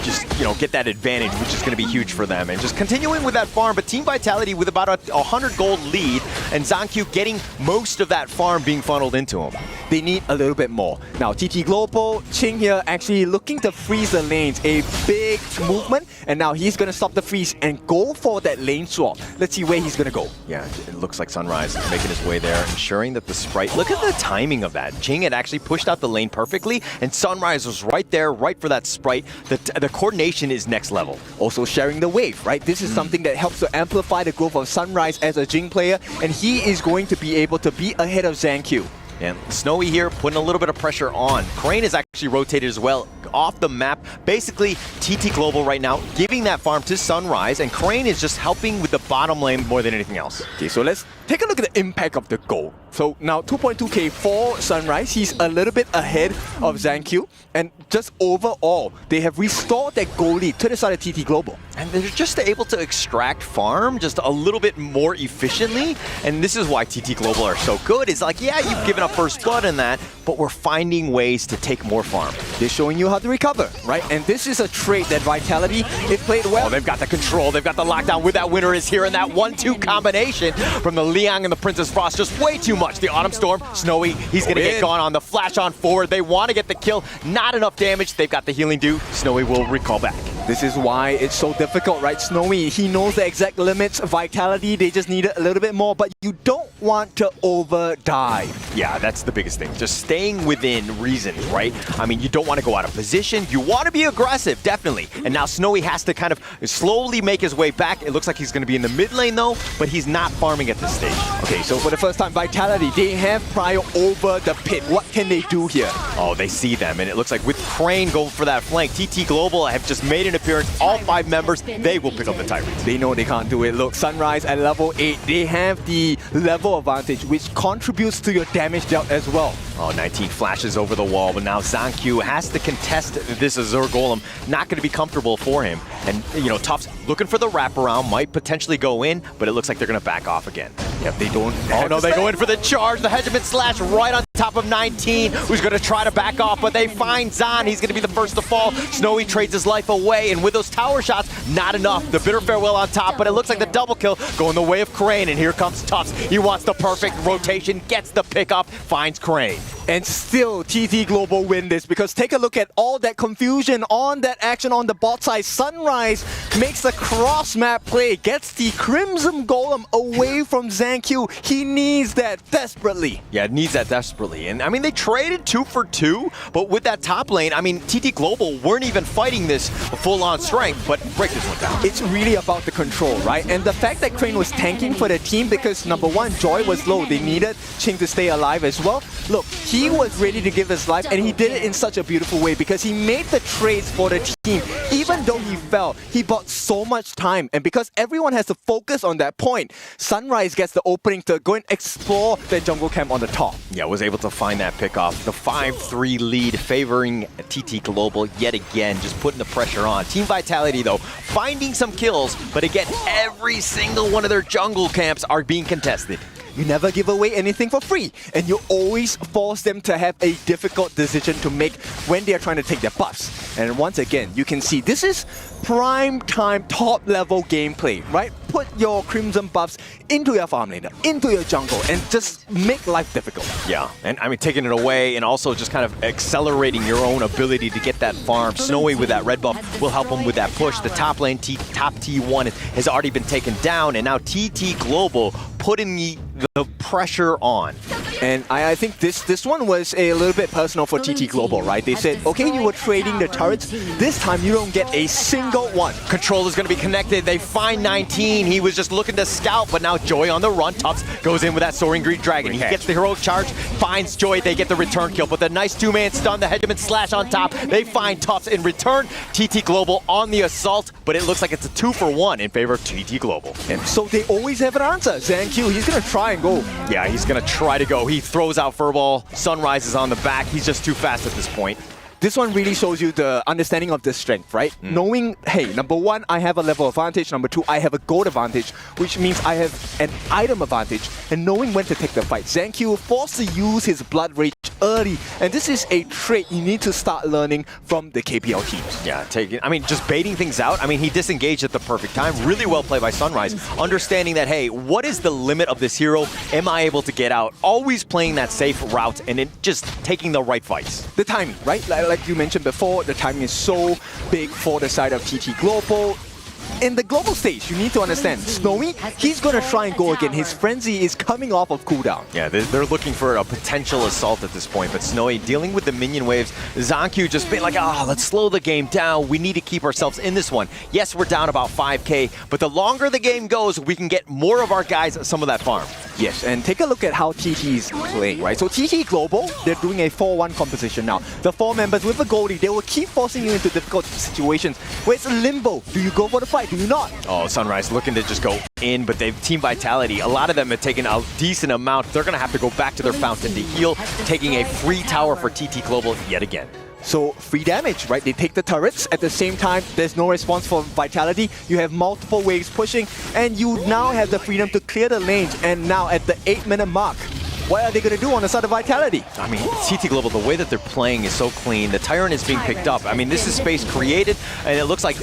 just, get that advantage, which is going to be huge for them. And just continuing with that farm, but Team Vitality with about a 100 gold lead, and ZanQ getting most of that farm being funneled into him. They need a little bit more. Now, TT Global, Ching here actually looking to freeze the lanes. A big movement, and now he's going to stop the freeze and go for that lane swap. Let's see where he's going to go. Yeah, it looks like Sunrise is making his way there, ensuring that the Sprite... Look at the timing of that. Ching had actually pushed out the lane perfectly, and Sunrise was right there, right for that Sprite. The coordination is next level. Also sharing the wave, right? This is something that helps to amplify the growth of Sunrise as a Jing player, and he is going to be able to be ahead of ZanQ. And Snowy here putting a little bit of pressure on. Crane is actually rotated as well off the map. Basically, TT Global right now giving that farm to Sunrise, and Crane is just helping with the bottom lane more than anything else. Okay, so let's take a look at the impact of the goal. So now 2.2k for Sunrise. He's a little bit ahead of ZanQ, and just overall, they have restored that goal lead to the side of TT Global. And they're just able to extract farm just a little bit more efficiently, and this is why TT Global are so good. It's like, yeah, you've given up first blood in that, but we're finding ways to take more farm. They're showing you how to recover, right? And this is a trait that Vitality, it played well. Oh, they've got the control, they've got the lockdown with that winner is here, and that 1-2 combination from the Liang and the Princess Frost, just way too much. The Autumn Storm, Snowy, he's gonna get gone on the flash on forward. They want to get the kill, not enough damage. They've got the healing due. Snowy will recall back. This is why it's so difficult, right? Snowy, he knows the exact limits. Vitality, they just need a little bit more, but you don't want to over dive. Yeah, that's the biggest thing. Just staying within reason, right? I mean, you don't want to go out of position. You want to be aggressive, definitely. And now Snowy has to kind of slowly make his way back. It looks like he's going to be in the mid lane, though, but he's not farming at this stage. Okay, so for the first time, Vitality, they have prior over the pit. What can they do here? Oh, they see them, and it looks like with Crane going for that flank, TT Global have just made an appearance. All 5 members, they will pick up the Tyrants. They know they can't do it. Look, Sunrise at level 8, they have the level advantage, which contributes to your damage dealt as well. Oh, 19 flashes over the wall, but now ZanQ has to contest this Azure Golem. Not going to be comfortable for him. And, you know, Tufts looking for the wraparound, might potentially go in, but it looks like they're going to back off again. Yep, they don't. Oh no, they go in for the charge. The Hegemon Slash right on top of 19, who's going to try to back off, but they find Zan. He's going to be the first to fall. Snowy trades his life away, and with those tower shots, not enough. The bitter farewell on top, but it looks like the double kill going the way of Crane, and here comes Tufts. He wants the perfect rotation, gets the pickup, finds Crane. And still, TT Global win this, because take a look at all that confusion on that action on the bot side. Sunrise makes the cross-map play, gets the Crimson Golem away from ZanQ. He needs that desperately. Yeah, needs that desperately. And I mean, they traded 2 for 2, but with that top lane, I mean, TT Global weren't even fighting this full-on strength, but break this one down. It's really about the control, right? And the fact that Crane was tanking for the team because, number one, Joy was low. They needed Ching to stay alive as well. Look, he was ready to give his life, and he did it in such a beautiful way because he made the trades for the team. Even though he fell, he bought so much time, and because everyone has to focus on that point, Sunrise gets the opening to go and explore the jungle camp on the top. Yeah, was able to find that pick off. The 5-3 lead favoring TT Global yet again, just putting the pressure on. Team Vitality, though, finding some kills, but again, every single one of their jungle camps are being contested. You never give away anything for free, and you always force them to have a difficult decision to make when they are trying to take their buffs. And once again, you can see this is prime time, top level gameplay, right? Put your Crimson buffs into your farm laner, into your jungle, and just make life difficult. Yeah, and I mean, taking it away and also just kind of accelerating your own ability to get that farm. Snowy with that red buff will help him with that push. The top lane, top T1 has already been taken down, and now TT Global putting the pressure on. And I think this one was a little bit personal for TT Global, right? They said, okay, you were trading the turrets. This time you don't get a single one. Controller's going to be connected. They find 19. He was just looking to scout, but now Joy on the run. Tufts goes in with that Soaring Greed Dragon. He gets the heroic charge, finds Joy. They get the return kill, but the nice 2-man stun, the Hegemon Slash on top. They find Tufts in return. TT Global on the assault, but it looks like it's a 2-for-1 in favor of TT Global. And so they always have an answer. ZanQ, he's going to try and go. Yeah, he's going to try to go. He throws out Furball. Sunrise is on the back. He's just too fast at this point. This one really shows you the understanding of the strength, right? Knowing, hey, number one, I have a level advantage. Number two, I have a gold advantage, which means I have an item advantage. And knowing when to take the fight. ZanQ forced to use his Blood Rage early. And this is a trait you need to start learning from the KPL teams. Yeah, just baiting things out. I mean, he disengaged at the perfect time. Really well played by Sunrise. Understanding that, hey, what is the limit of this hero? Am I able to get out? Always playing that safe route and then just taking the right fights. The timing, right? Like you mentioned before, the timing is so big for the side of TT Global. In the global stage, you need to understand, Snowy, he's going to try and go again. His frenzy is coming off of cooldown. Yeah, they're looking for a potential assault at this point, but Snowy dealing with the minion waves. ZanQ just being like, let's slow the game down. We need to keep ourselves in this one. Yes, we're down about 5k, but the longer the game goes, we can get more of our guys some of that farm. Yes, and take a look at how TT is playing, right? So TT Global, they're doing a 4-1 composition now. The 4 members with the goldie, they will keep forcing you into difficult situations where it's a limbo. Do you go for the fight? Do you not? Oh, Sunrise looking to just go in, but they've Team Vitality. A lot of them have taken a decent amount. They're going to have to go back to their fountain to heal, taking a free tower for TT Global yet again. So free damage, right? They take the turrets. At the same time, there's no response for Vitality. You have multiple waves pushing, and you now have the freedom to clear the lanes. And now at the 8-minute mark, what are they going to do on the side of Vitality? I mean, TT Global, the way that they're playing is so clean. The Tyrant is being picked up. I mean, this is space created, and it looks like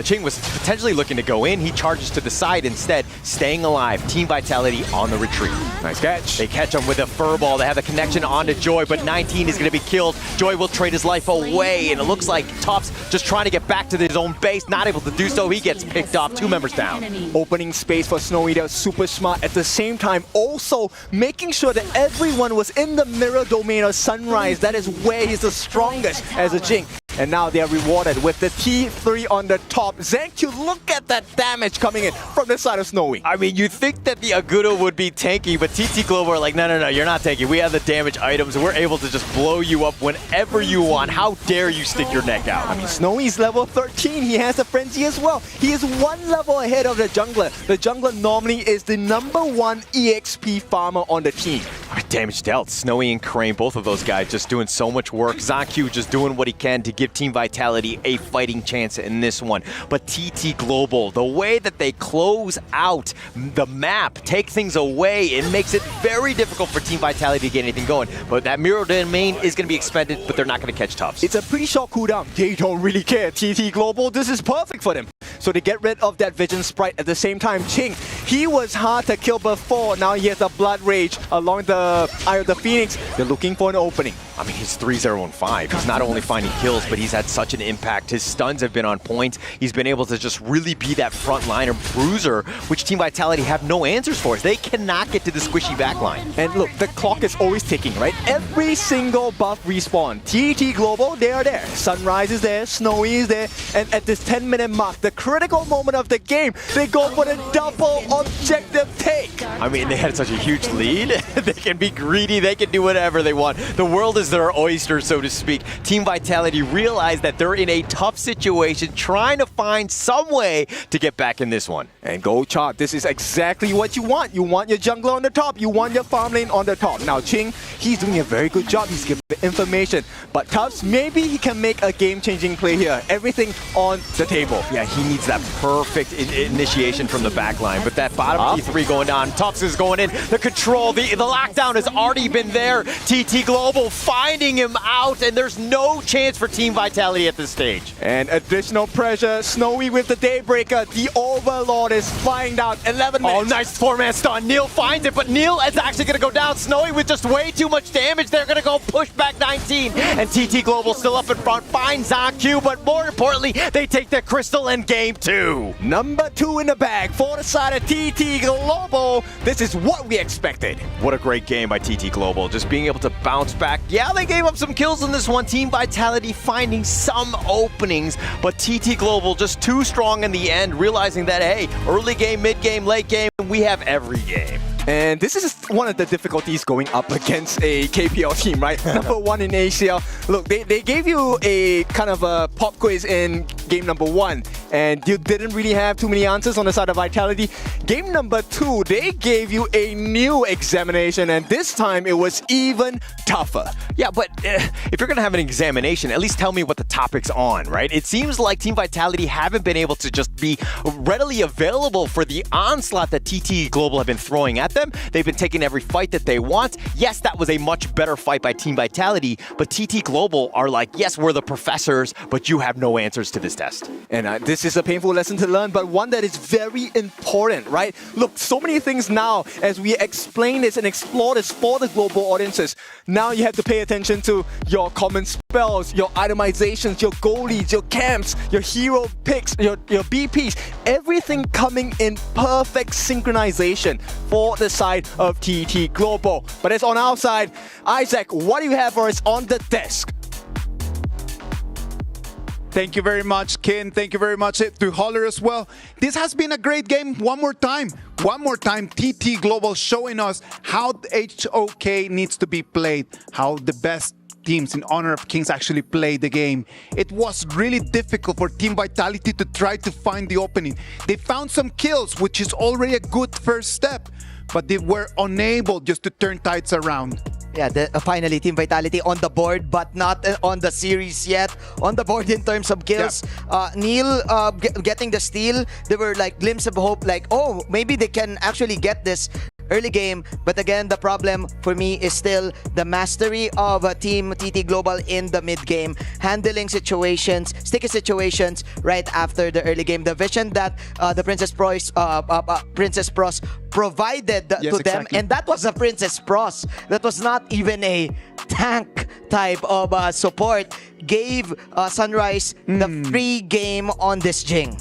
Ching was potentially looking to go in. He charges to the side instead, staying alive. Team Vitality on the retreat. Nice catch. They catch him with a furball. They have the connection onto Joy, but 19 is going to be killed. Joy will trade his life away, and it looks like Tufts just trying to get back to his own base, not able to do so. He gets picked off, 2 members down. Opening space for Snowy, that was super smart. At the same time, also making sure that everyone was in the mirror domain of Sunrise. That is where he's the strongest as a Jing. And now they are rewarded with the T3 on the top. ZanQ, look at that damage coming in from the side of Snowy. I mean, you think that the Agudo would be tanky, but TT Global are like, no, you're not tanky. We have the damage items. We're able to just blow you up whenever you want. How dare you stick your neck out? I mean, Snowy's level 13. He has a frenzy as well. He is one level ahead of the jungler. The jungler normally is the #1 EXP farmer on the team. Damage dealt. Snowy and Crane, both of those guys just doing so much work. ZanQ just doing what he can to give Team Vitality a fighting chance in this one. But TT Global, the way that they close out the map, take things away, it makes it very difficult for Team Vitality to get anything going. But that Mirror Domain is going to be expended, but they're not going to catch Tufts. It's a pretty short cooldown. They don't really care. TT Global, this is perfect for them. So they get rid of that Vision Sprite at the same time. Ching, he was hard to kill before. Now he has a Blood Rage along the Eye of the Phoenix. They're looking for an opening. I mean, he's 3-0-5. He's not only finding kills, but he's had such an impact. His stuns have been on point. He's been able to just really be that frontliner bruiser, which Team Vitality have no answers for. They cannot get to the squishy backline. And look, the clock is always ticking, right? Every single buff respawn. TT Global, they are there. Sunrise is there, Snowy is there, and at this 10-minute mark, the critical moment of the game, they go for the double objective take. I mean, they had such a huge lead. They can be greedy, they can do whatever they want. The world is their oyster, so to speak. Team Vitality realized that they're in a tough situation, trying to find some way to get back in this one. And go Chop, this is exactly what you want. You want your jungler on the top, you want your farm lane on the top. Now Ching, he's doing a very good job. He's giving information. But Tufts, maybe he can make a game-changing play here. Everything on the table. Yeah, he needs that perfect initiation from the backline. But that bottom T3 going down, Tufts is going in. The control, the lockdown has already been there. TT Global finding him out, and there's no chance for Team Vitality at this stage. And additional pressure, Snowy with the Daybreaker. The Overlord is flying down, 11 minutes. Oh, nice 4-man stun. Neil finds it, but Neil is actually going to go down. Snowy with just way too much damage. They're going to go push back 19, and TT Global still up in front. Finds ZanQ, but more importantly, they take the crystal in game 2. Number 2 in the bag for the side of TT Global. This is what we expected. What a great game by TT Global. Just being able to bounce back. Yeah, they gave up some kills in this one. Team Vitality finding some openings, but TT Global just too strong in the end, realizing that, hey, early game, mid game, late game, we have every game. And this is one of the difficulties going up against a KPL team, right? Number 1 in ACL. Look, they gave you a kind of a pop quiz in game number 1, and you didn't really have too many answers on the side of Vitality. Game number 2, they gave you a new examination, and this time it was even tougher. Yeah, but if you're going to have an examination, at least tell me what the topic's on, right? It seems like Team Vitality haven't been able to just be readily available for the onslaught that TT Global have been throwing at them. They've been taking every fight that they want. Yes, that was a much better fight by Team Vitality, but TT Global are like, yes, we're the professors, but you have no answers to this test. And this is a painful lesson to learn, but one that is very important, right? Look, so many things now as we explain this and explore this for the global audiences. Now you have to pay attention to your common spells, your itemizations, your goal leads, your camps, your hero picks, your BPs, everything coming in perfect synchronization for the side of TT Global. But it's on our side. Isaac, what do you have for us on the desk? Thank you very much, Ken. Thank you very much to Holler as well. This has been a great game. One more time, TT Global showing us how HOK needs to be played, how the best teams in Honor of Kings actually play the game. It was really difficult for Team Vitality to try to find the opening. They found some kills, which is already a good first step, but they were unable just to turn tides around. Yeah, finally Team Vitality on the board, but not on the series yet. On the board in terms of kills. Yeah. Neil getting the steal, there were like glimpses of hope, like, oh, maybe they can actually get this early game. But again, the problem for me is still the mastery of Team TT Global in the mid game, handling situations, sticky situations right after the early game. The vision that the Princess Pros provided to them, and that was a Princess Pros. That was not even a tank type of support. Gave Sunrise the free game on this Jing.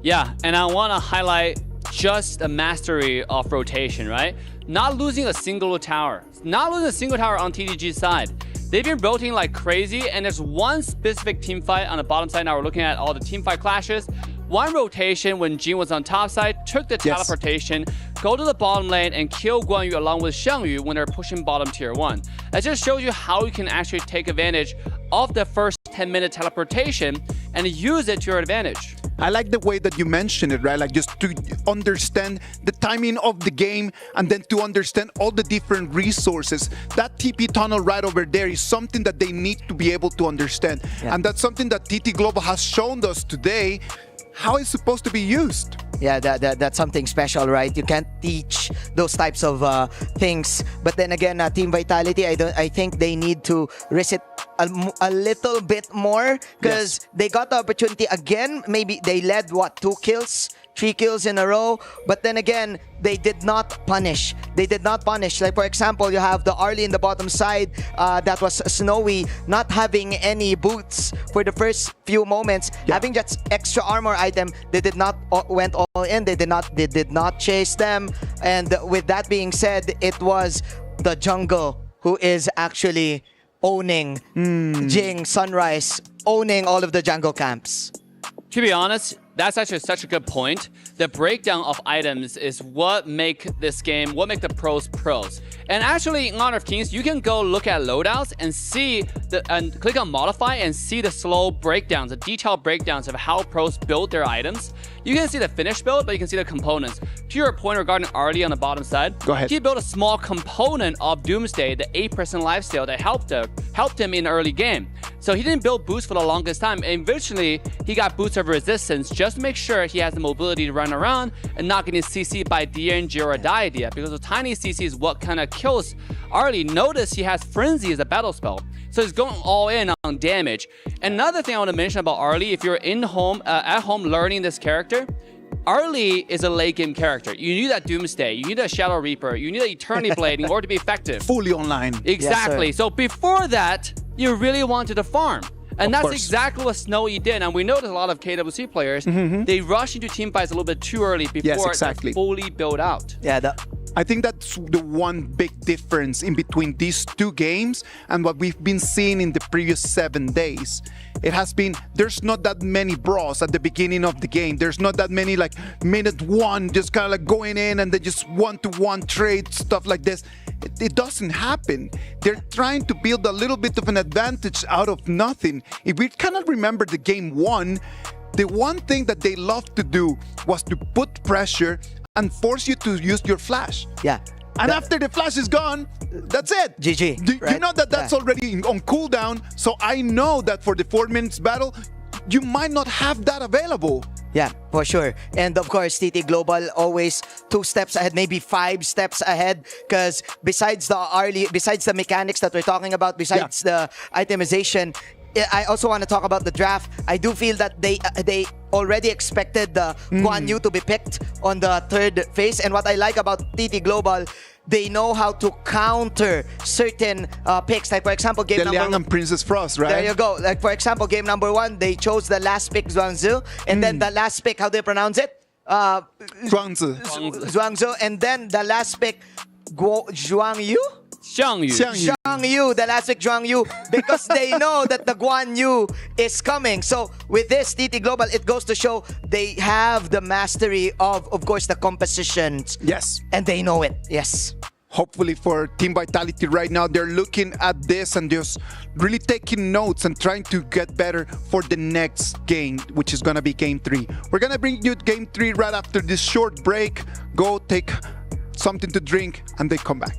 Yeah, and I want to highlight just a mastery of rotation, right? Not losing a single tower. Not losing a single tower on TTG's side. They've been rotating like crazy, and there's one specific team fight on the bottom side. Now we're looking at all the team fight clashes. One rotation when Jin was on top side, took the teleportation, go to the bottom lane and kill Guan Yu along with Xiang Yu when they're pushing bottom tier 1. That just shows you how you can actually take advantage of the first 10-minute teleportation and use it to your advantage. I like the way that you mentioned it, right? Like just to understand the timing of the game and then to understand all the different resources. That TP tunnel right over there is something that they need to be able to understand. Yeah. And that's something that TT Global has shown us today how it's supposed to be used. Yeah, that's something special, right? You can't teach those types of things. But then again, Team Vitality, I think they need to risk it a little bit more because they got the opportunity again. Maybe they led, 2 kills? 3 kills in a row, but then again, they did not punish. They did not punish. Like, for example, you have the Arlie in the bottom side that was Snowy, not having any boots for the first few moments, having just extra armor item. They did not went all in. They did not chase them. And with that being said, it was the jungle who is actually owning Jing, Sunrise, owning all of the jungle camps. To be honest, that's actually such a good point. The breakdown of items is what make this game, what make the pros pros. And actually, in Honor of Kings, you can go look at loadouts and see and click on modify and see the slow breakdowns, the detailed breakdowns of how pros build their items. You can see the finished build, but you can see the components. To your point regarding Arlie on the bottom side, go ahead. He built a small component of Doomsday, the 8% lifesteal that helped him in the early game. So he didn't build boots for the longest time. And eventually, he got boots of resistance just to make sure he has the mobility to run around and not getting CC by Gen.G or Dia, because the tiny CC is what kind of kills Arlie. Notice he has Frenzy as a battle spell. So he's going all in on damage. Another thing I want to mention about Arlie, if you're at home learning this character, Arlie is a late game character. You need that Doomsday, you need a Shadow Reaper, you need an Eternity Blade in order to be effective. Fully online. Exactly. Yes, so before that, you really wanted to farm. And that's exactly what Snowy did. And we noticed a lot of KWC players, they rush into team fights a little bit too early before it's fully built out. Yeah, I think that's the one big difference in between these two games and what we've been seeing in the previous 7 days. It has been, there's not that many brawls at the beginning of the game. There's not that many like minute 1, just kind of like going in and then just one-to-one trade, stuff like this. It doesn't happen. They're trying to build a little bit of an advantage out of nothing. If we cannot remember the game 1, the one thing that they loved to do was to put pressure and force you to use your flash. Yeah. And after the flash is gone, that's it. GG. You know that that's already on cooldown, so I know that for the 4 minutes battle, you might not have that available. Yeah, for sure. And of course, TT Global always 2 steps ahead, maybe 5 steps ahead. Because besides the mechanics that we're talking about, besides the itemization, I also want to talk about the draft. I do feel that they already expected the Guan Yu to be picked on the 3rd phase. And what I like about TT Global, they know how to counter certain picks. Like, for example, game number 1. and Princess Frost, right? There you go. Like, for example, game number 1, they chose the last pick, Zhuangzi. And then the last pick, how do you pronounce it? Zhuangzi. And then the last pick, Zhuang Yu? Xiang Yu, the last pick, Zhuang Yu, because they know that the Guan Yu is coming. So with this TT Global, it goes to show they have the mastery of course, the compositions. Yes. And they know it. Yes. Hopefully for Team Vitality right now, they're looking at this and just really taking notes and trying to get better for the next game, which is going to be Game 3. We're going to bring you Game 3 right after this short break. Go take something to drink and then come back.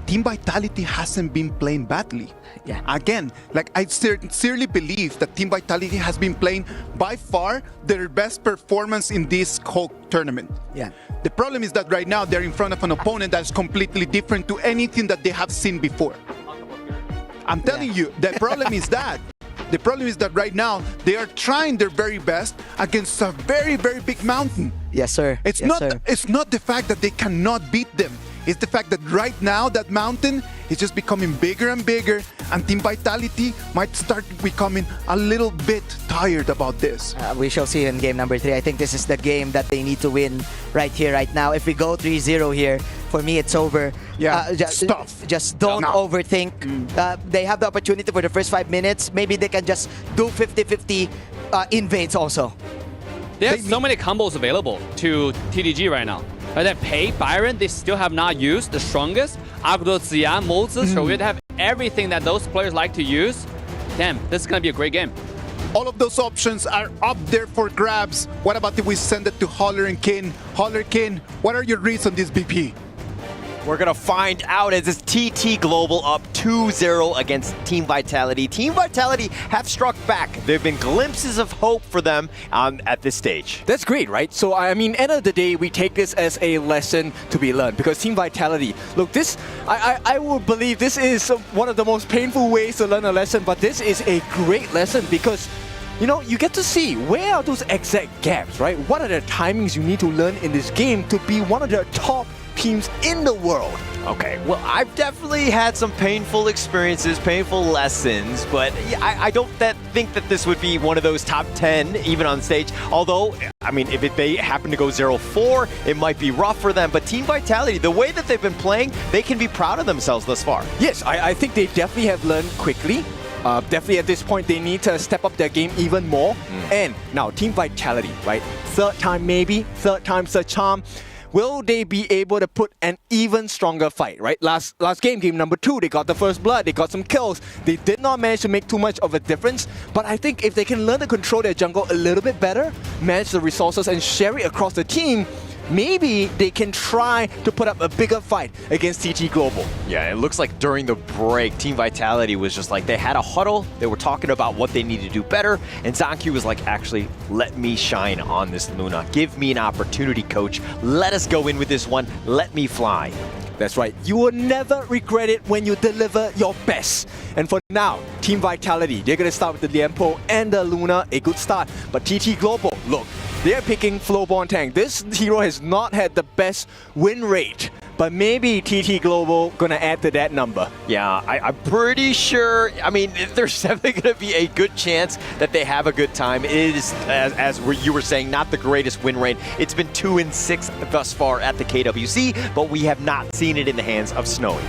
Team Vitality hasn't been playing badly. Yeah. Again, like I sincerely believe that Team Vitality has been playing by far their best performance in this whole tournament. Yeah. The problem is that right now they're in front of an opponent that's completely different to anything that they have seen before. I'm telling you, the problem is that. The problem is that right now they are trying their very best against a very, very big mountain. Yes, sir. It's Yes, not. sir. It's not the fact that they cannot beat them. It's the fact that right now that mountain is just becoming bigger and bigger, and Team Vitality might start becoming a little bit tired about this. We shall see in game number 3. I think this is the game that they need to win right here, right now. If we go 3-0 here, for me, it's over. Yeah, just don't overthink. They have the opportunity for the first 5 minutes. Maybe they can just do 50-50 invades also. They have so many combos available to TDG right now. That Pei, Byron, they still have not used the strongest. Agro, Ziyan, Moses, so we'd have everything that those players like to use. Damn, this is going to be a great game. All of those options are up there for grabs. What about if we send it to Holler and Kin? Holler, Kin, what are your reads on this BP? We're going to find out as it's TT Global up 2-0 against Team Vitality. Team Vitality have struck back. There have been glimpses of hope for them at this stage. That's great, right? So, I mean, end of the day, we take this as a lesson to be learned because Team Vitality, look, this, I would believe this is one of the most painful ways to learn a lesson, but this is a great lesson because you know, you get to see where are those exact gaps, right? What are the timings you need to learn in this game to be one of the top teams in the world? Okay, well, I've definitely had some painful experiences, painful lessons, but I don't think that this would be one of those top 10 even on stage. Although, I mean, if they happen to go 0-4, it might be rough for them. But Team Vitality, the way that they've been playing, they can be proud of themselves thus far. Yes, I think they definitely have learned quickly. Definitely at this point, they need to step up their game even more. And now, Team Vitality, right? Third time maybe, third time's a charm. Will they be able to put an even stronger fight, right? Last game, game number 2, they got the first blood, they got some kills. They did not manage to make too much of a difference, but I think if they can learn to control their jungle a little bit better, manage the resources and share it across the team, maybe they can try to put up a bigger fight against TT Global. Yeah, it looks like during the break, Team Vitality was just like, they had a huddle, they were talking about what they need to do better, and ZanQ was like, actually, let me shine on this Luna. Give me an opportunity, coach. Let us go in with this one. Let me fly. That's right. You will never regret it when you deliver your best. And for now, Team Vitality, they're going to start with the Liempo and the Luna, a good start. But TT Global, look, they're picking Flowborn Tank. This hero has not had the best win rate, but maybe TT Global gonna add to that number. Yeah, I'm pretty sure, I mean, there's definitely gonna be a good chance that they have a good time. It is, as you were saying, not the greatest win rate. It's been 2-6 thus far at the KWC, but we have not seen it in the hands of Snowy.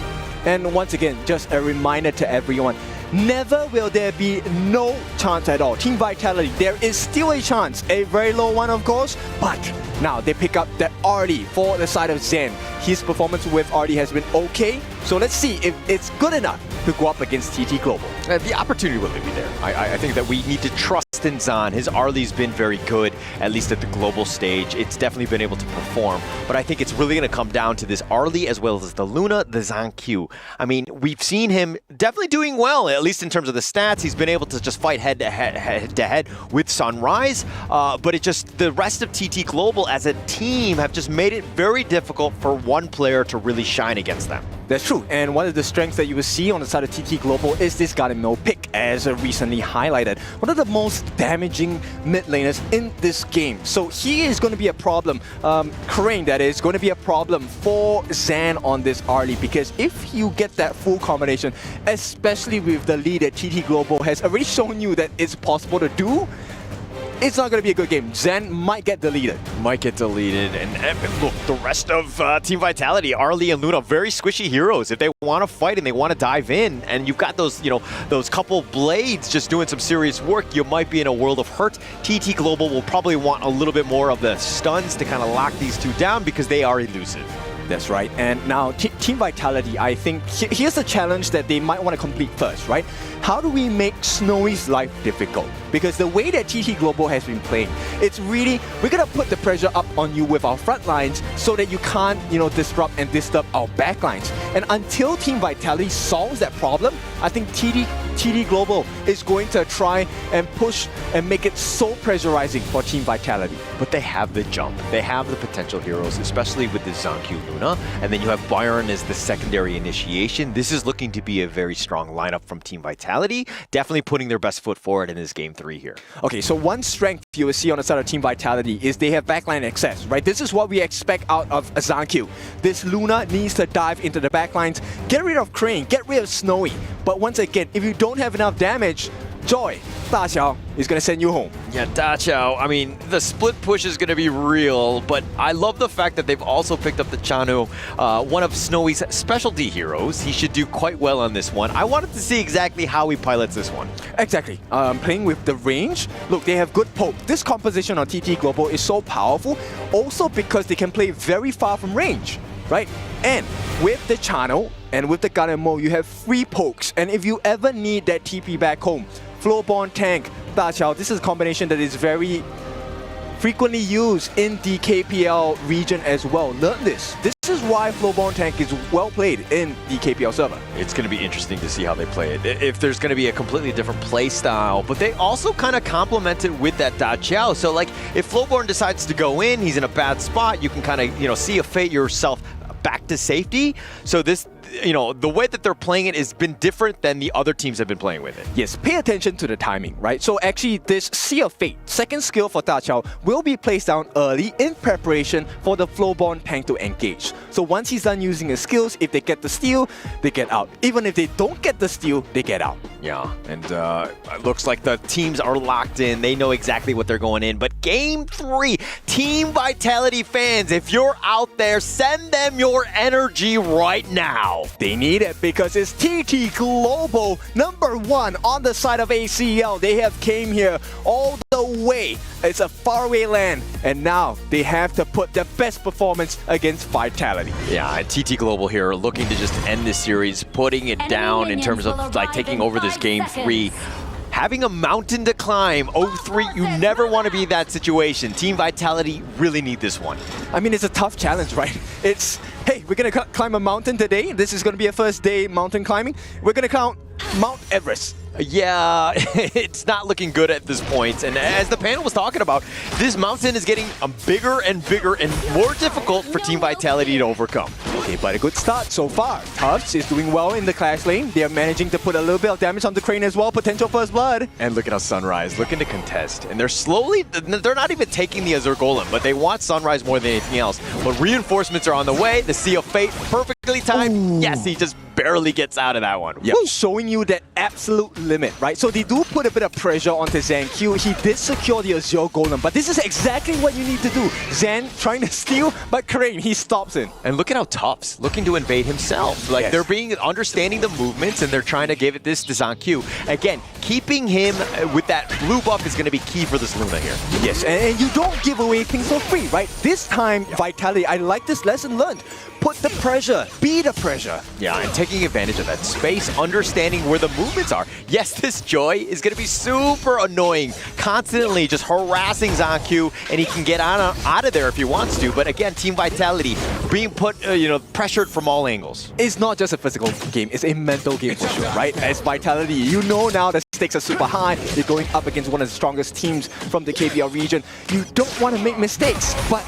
And once again, just a reminder to everyone, never will there be no chance at all. Team Vitality, there is still a chance, a very low one of course, but now they pick up that Artie for the side of Zen. His performance with Artie has been okay, so let's see if it's good enough to go up against TT Global. The opportunity will be there. I think that we need to trust in Zan. His Arlie's been very good, at least at the global stage. It's definitely been able to perform, but I think it's really going to come down to this Arlie as well as the Luna, the Zan Q. I mean, we've seen him definitely doing well, at least in terms of the stats. He's been able to just fight head to head with Sunrise, but it just, the rest of TT Global as a team have just made it very difficult for one player to really shine against them. That's true, and one of the strengths that you will see on the side of TT Global is this Garden pick, as recently highlighted. One of the most damaging mid laners in this game. So he is going to be a problem, Crane that is, going to be a problem for Zan on this Arlie, because if you get that full combination, especially with the lead that TT Global has already shown you that it's possible to do, it's not going to be a good game. Zan might get deleted. And look, the rest of Team Vitality, Arlie and Luna, very squishy heroes. If they want to fight and they want to dive in, and you've got those, those couple blades just doing some serious work, you might be in a world of hurt. TT Global will probably want a little bit more of the stuns to kind of lock these two down because they are elusive. That's right. And now Team Vitality, I think here's the challenge that they might want to complete first, right? How do we make Snowy's life difficult? Because the way that TT Global has been playing, it's really, we're going to put the pressure up on you with our front lines so that you can't, disrupt and disturb our back lines. And until Team Vitality solves that problem, I think TT Global is going to try and push and make it so pressurizing for Team Vitality. But they have the jump. They have the potential heroes, especially with the Zankyu Luna. And then you have Byron as the secondary initiation. This is looking to be a very strong lineup from Team Vitality. Definitely putting their best foot forward in this game 3 here. Okay, so one strength you will see on the side of Team Vitality is they have backline access, right? This is what we expect out of a Zankyu. This Luna needs to dive into the backlines, get rid of Crane, get rid of Snowy. But once again, if you don't have enough damage, Joy, Da Xiao is going to send you home. Yeah, Da Xiao, I mean, the split push is going to be real, but I love the fact that they've also picked up the Chanu, one of Snowy's specialty heroes. He should do quite well on this one. I wanted to see exactly how he pilots this one. Exactly. Playing with the range, look, they have good poke. This composition on TT Global is so powerful, also because they can play very far from range, right? And with the channel and with the Garden Mode, you have free pokes. And if you ever need that TP back home, Flowborn Tank, Da Xiao, this is a combination that is very frequently used in the KPL region as well. Learn this. This is why Flowborn Tank is well played in the KPL server. It's going to be interesting to see how they play it. If there's going to be a completely different play style, but they also kind of complement it with that Da Xiao. So like if Flowborn decides to go in, he's in a bad spot, you can kind of, see a fate yourself back to safety. So this, the way that they're playing it has been different than the other teams have been playing with it. Yes, pay attention to the timing, right? So actually, this Sea of Fate, second skill for Da Xiao, will be placed down early in preparation for the Flowborn Tank to engage. So once he's done using his skills, if they get the steal, they get out. Even if they don't get the steal, they get out. Yeah, and it looks like the teams are locked in. They know exactly what they're going in. But Game 3, Team Vitality fans, if you're out there, send them your energy right now. They need it because it's TT Global, #1 on the side of A.C.T. They have came here all the way. It's a faraway land, and now they have to put their best performance against Vitality. Yeah, TT Global here looking to just end this series, putting it down in terms of like taking over this Game 3. Having a mountain to climb, 0-3, you never want to be in that situation. Team Vitality really need this one. I mean, it's a tough challenge, right? It's, hey, we're going to climb a mountain today. This is going to be a first day mountain climbing. We're going to count Mount Everest. Yeah, it's not looking good at this point. And as the panel was talking about, this mountain is getting bigger and bigger and more difficult for Team Vitality to overcome. Okay, but a good start so far. Tufts is doing well in the clash lane. They are managing to put a little bit of damage on the Crane as well. Potential first blood. And look at how Sunrise looking to contest. And they're slowly, they're not even taking the Azure Golem, but they want Sunrise more than anything else. But reinforcements are on the way. The Sea of Fate, perfectly timed. Ooh. Yes, he just barely gets out of that one. Yep. Showing you that absolute limit, right? So they do put a bit of pressure onto Zan Q. He did secure the Azure Golem, but this is exactly what you need to do. Zan trying to steal, but Crane, he stops in. And look at how Tufts looking to invade himself. Like, they're understanding the movements, and they're trying to give it this to Zan Q. Again, keeping him with that blue buff is going to be key for this Luna here. Yes, and you don't give away things for free, right? This time, Vitality, I like this lesson learned. put the pressure, be the pressure. Yeah, and taking advantage of that space, understanding where the movements are. Yes, this Joy is going to be super annoying, constantly just harassing ZonQ, and he can get out of there if he wants to. But again, Team Vitality being put, pressured from all angles. It's not just a physical game, it's a mental game for sure, right? As Vitality, you know now the stakes are super high. You're going up against one of the strongest teams from the KBL region. You don't want to make mistakes, but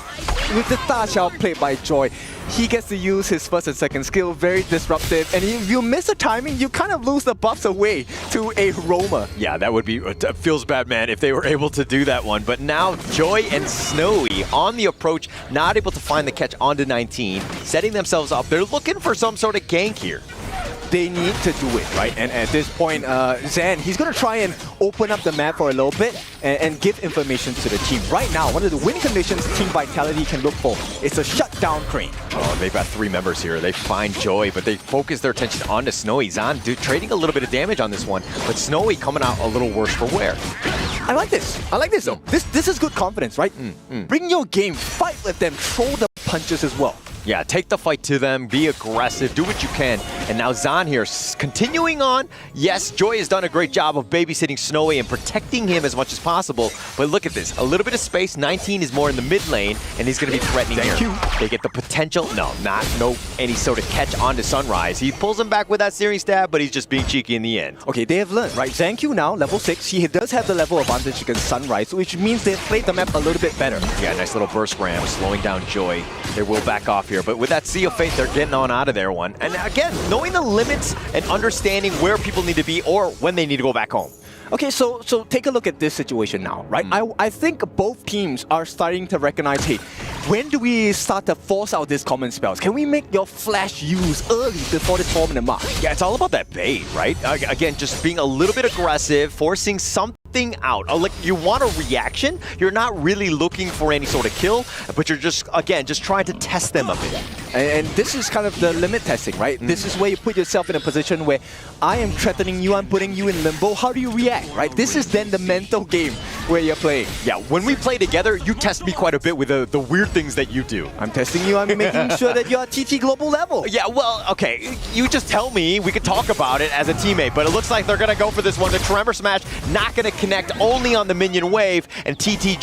with the Da Xiao played by Joy, he gets to use his first and second skill, very disruptive, and if you miss the timing, you kind of lose the buffs away to a roamer. Yeah, that would be, feels bad, man, if they were able to do that one. But now Joy and Snowy on the approach, not able to find the catch onto 19, setting themselves up. They're looking for some sort of gank here. They need to do it, right? And at this point, Zan, he's going to try and open up the map for a little bit and give information to the team. Right now, one of the winning conditions Team Vitality can look for is a shutdown crane. Oh, they've got 3 members here. They find Joy, but they focus their attention onto Snowy. Zan trading a little bit of damage on this one, but Snowy coming out a little worse for wear. I like this. I like this, though. This is good confidence, right? Bring your game, fight with them, throw the punches as well. Yeah, take the fight to them, be aggressive, do what you can. And now Zan here, continuing on. Yes, Joy has done a great job of babysitting Snowy and protecting him as much as possible. But look at this, a little bit of space. 19 is more in the mid lane, and he's going to be threatening here. They get the potential. No any sort of catch onto Sunrise. He pulls him back with that searing stab, but he's just being cheeky in the end. Okay, they have learned, right? ZonQ now, level 6. He does have the level advantage against Sunrise, which means they've played the map a little bit better. Yeah, nice little burst ram, slowing down Joy. They will back off here, but with that Sea of Fate, they're getting on out of there one. And again, knowing the limits and understanding where people need to be or when they need to go back home. Okay, so take a look at this situation now, right? I think both teams are starting to recognize, hey, when do we start to force out these common spells? Can we make your flash use early before the tournament mark? Yeah, it's all about that bait, right? Again, just being a little bit aggressive, forcing something out. Like, you want a reaction. You're not really looking for any sort of kill, but you're just trying to test them a bit. And this is kind of the limit testing, right? This is where you put yourself in a position where I am threatening you, I'm putting you in limbo. How do you react, right? This is then the mental game where you're playing. Yeah, when we play together, you test me quite a bit with the weird things that you do. I'm testing you, I'm making sure that you're at TT Global level. Yeah, well, okay, you just tell me, we could talk about it as a teammate, but it looks like they're going to go for this one. The Tremor Smash not going to connect, only on the minion wave, and TT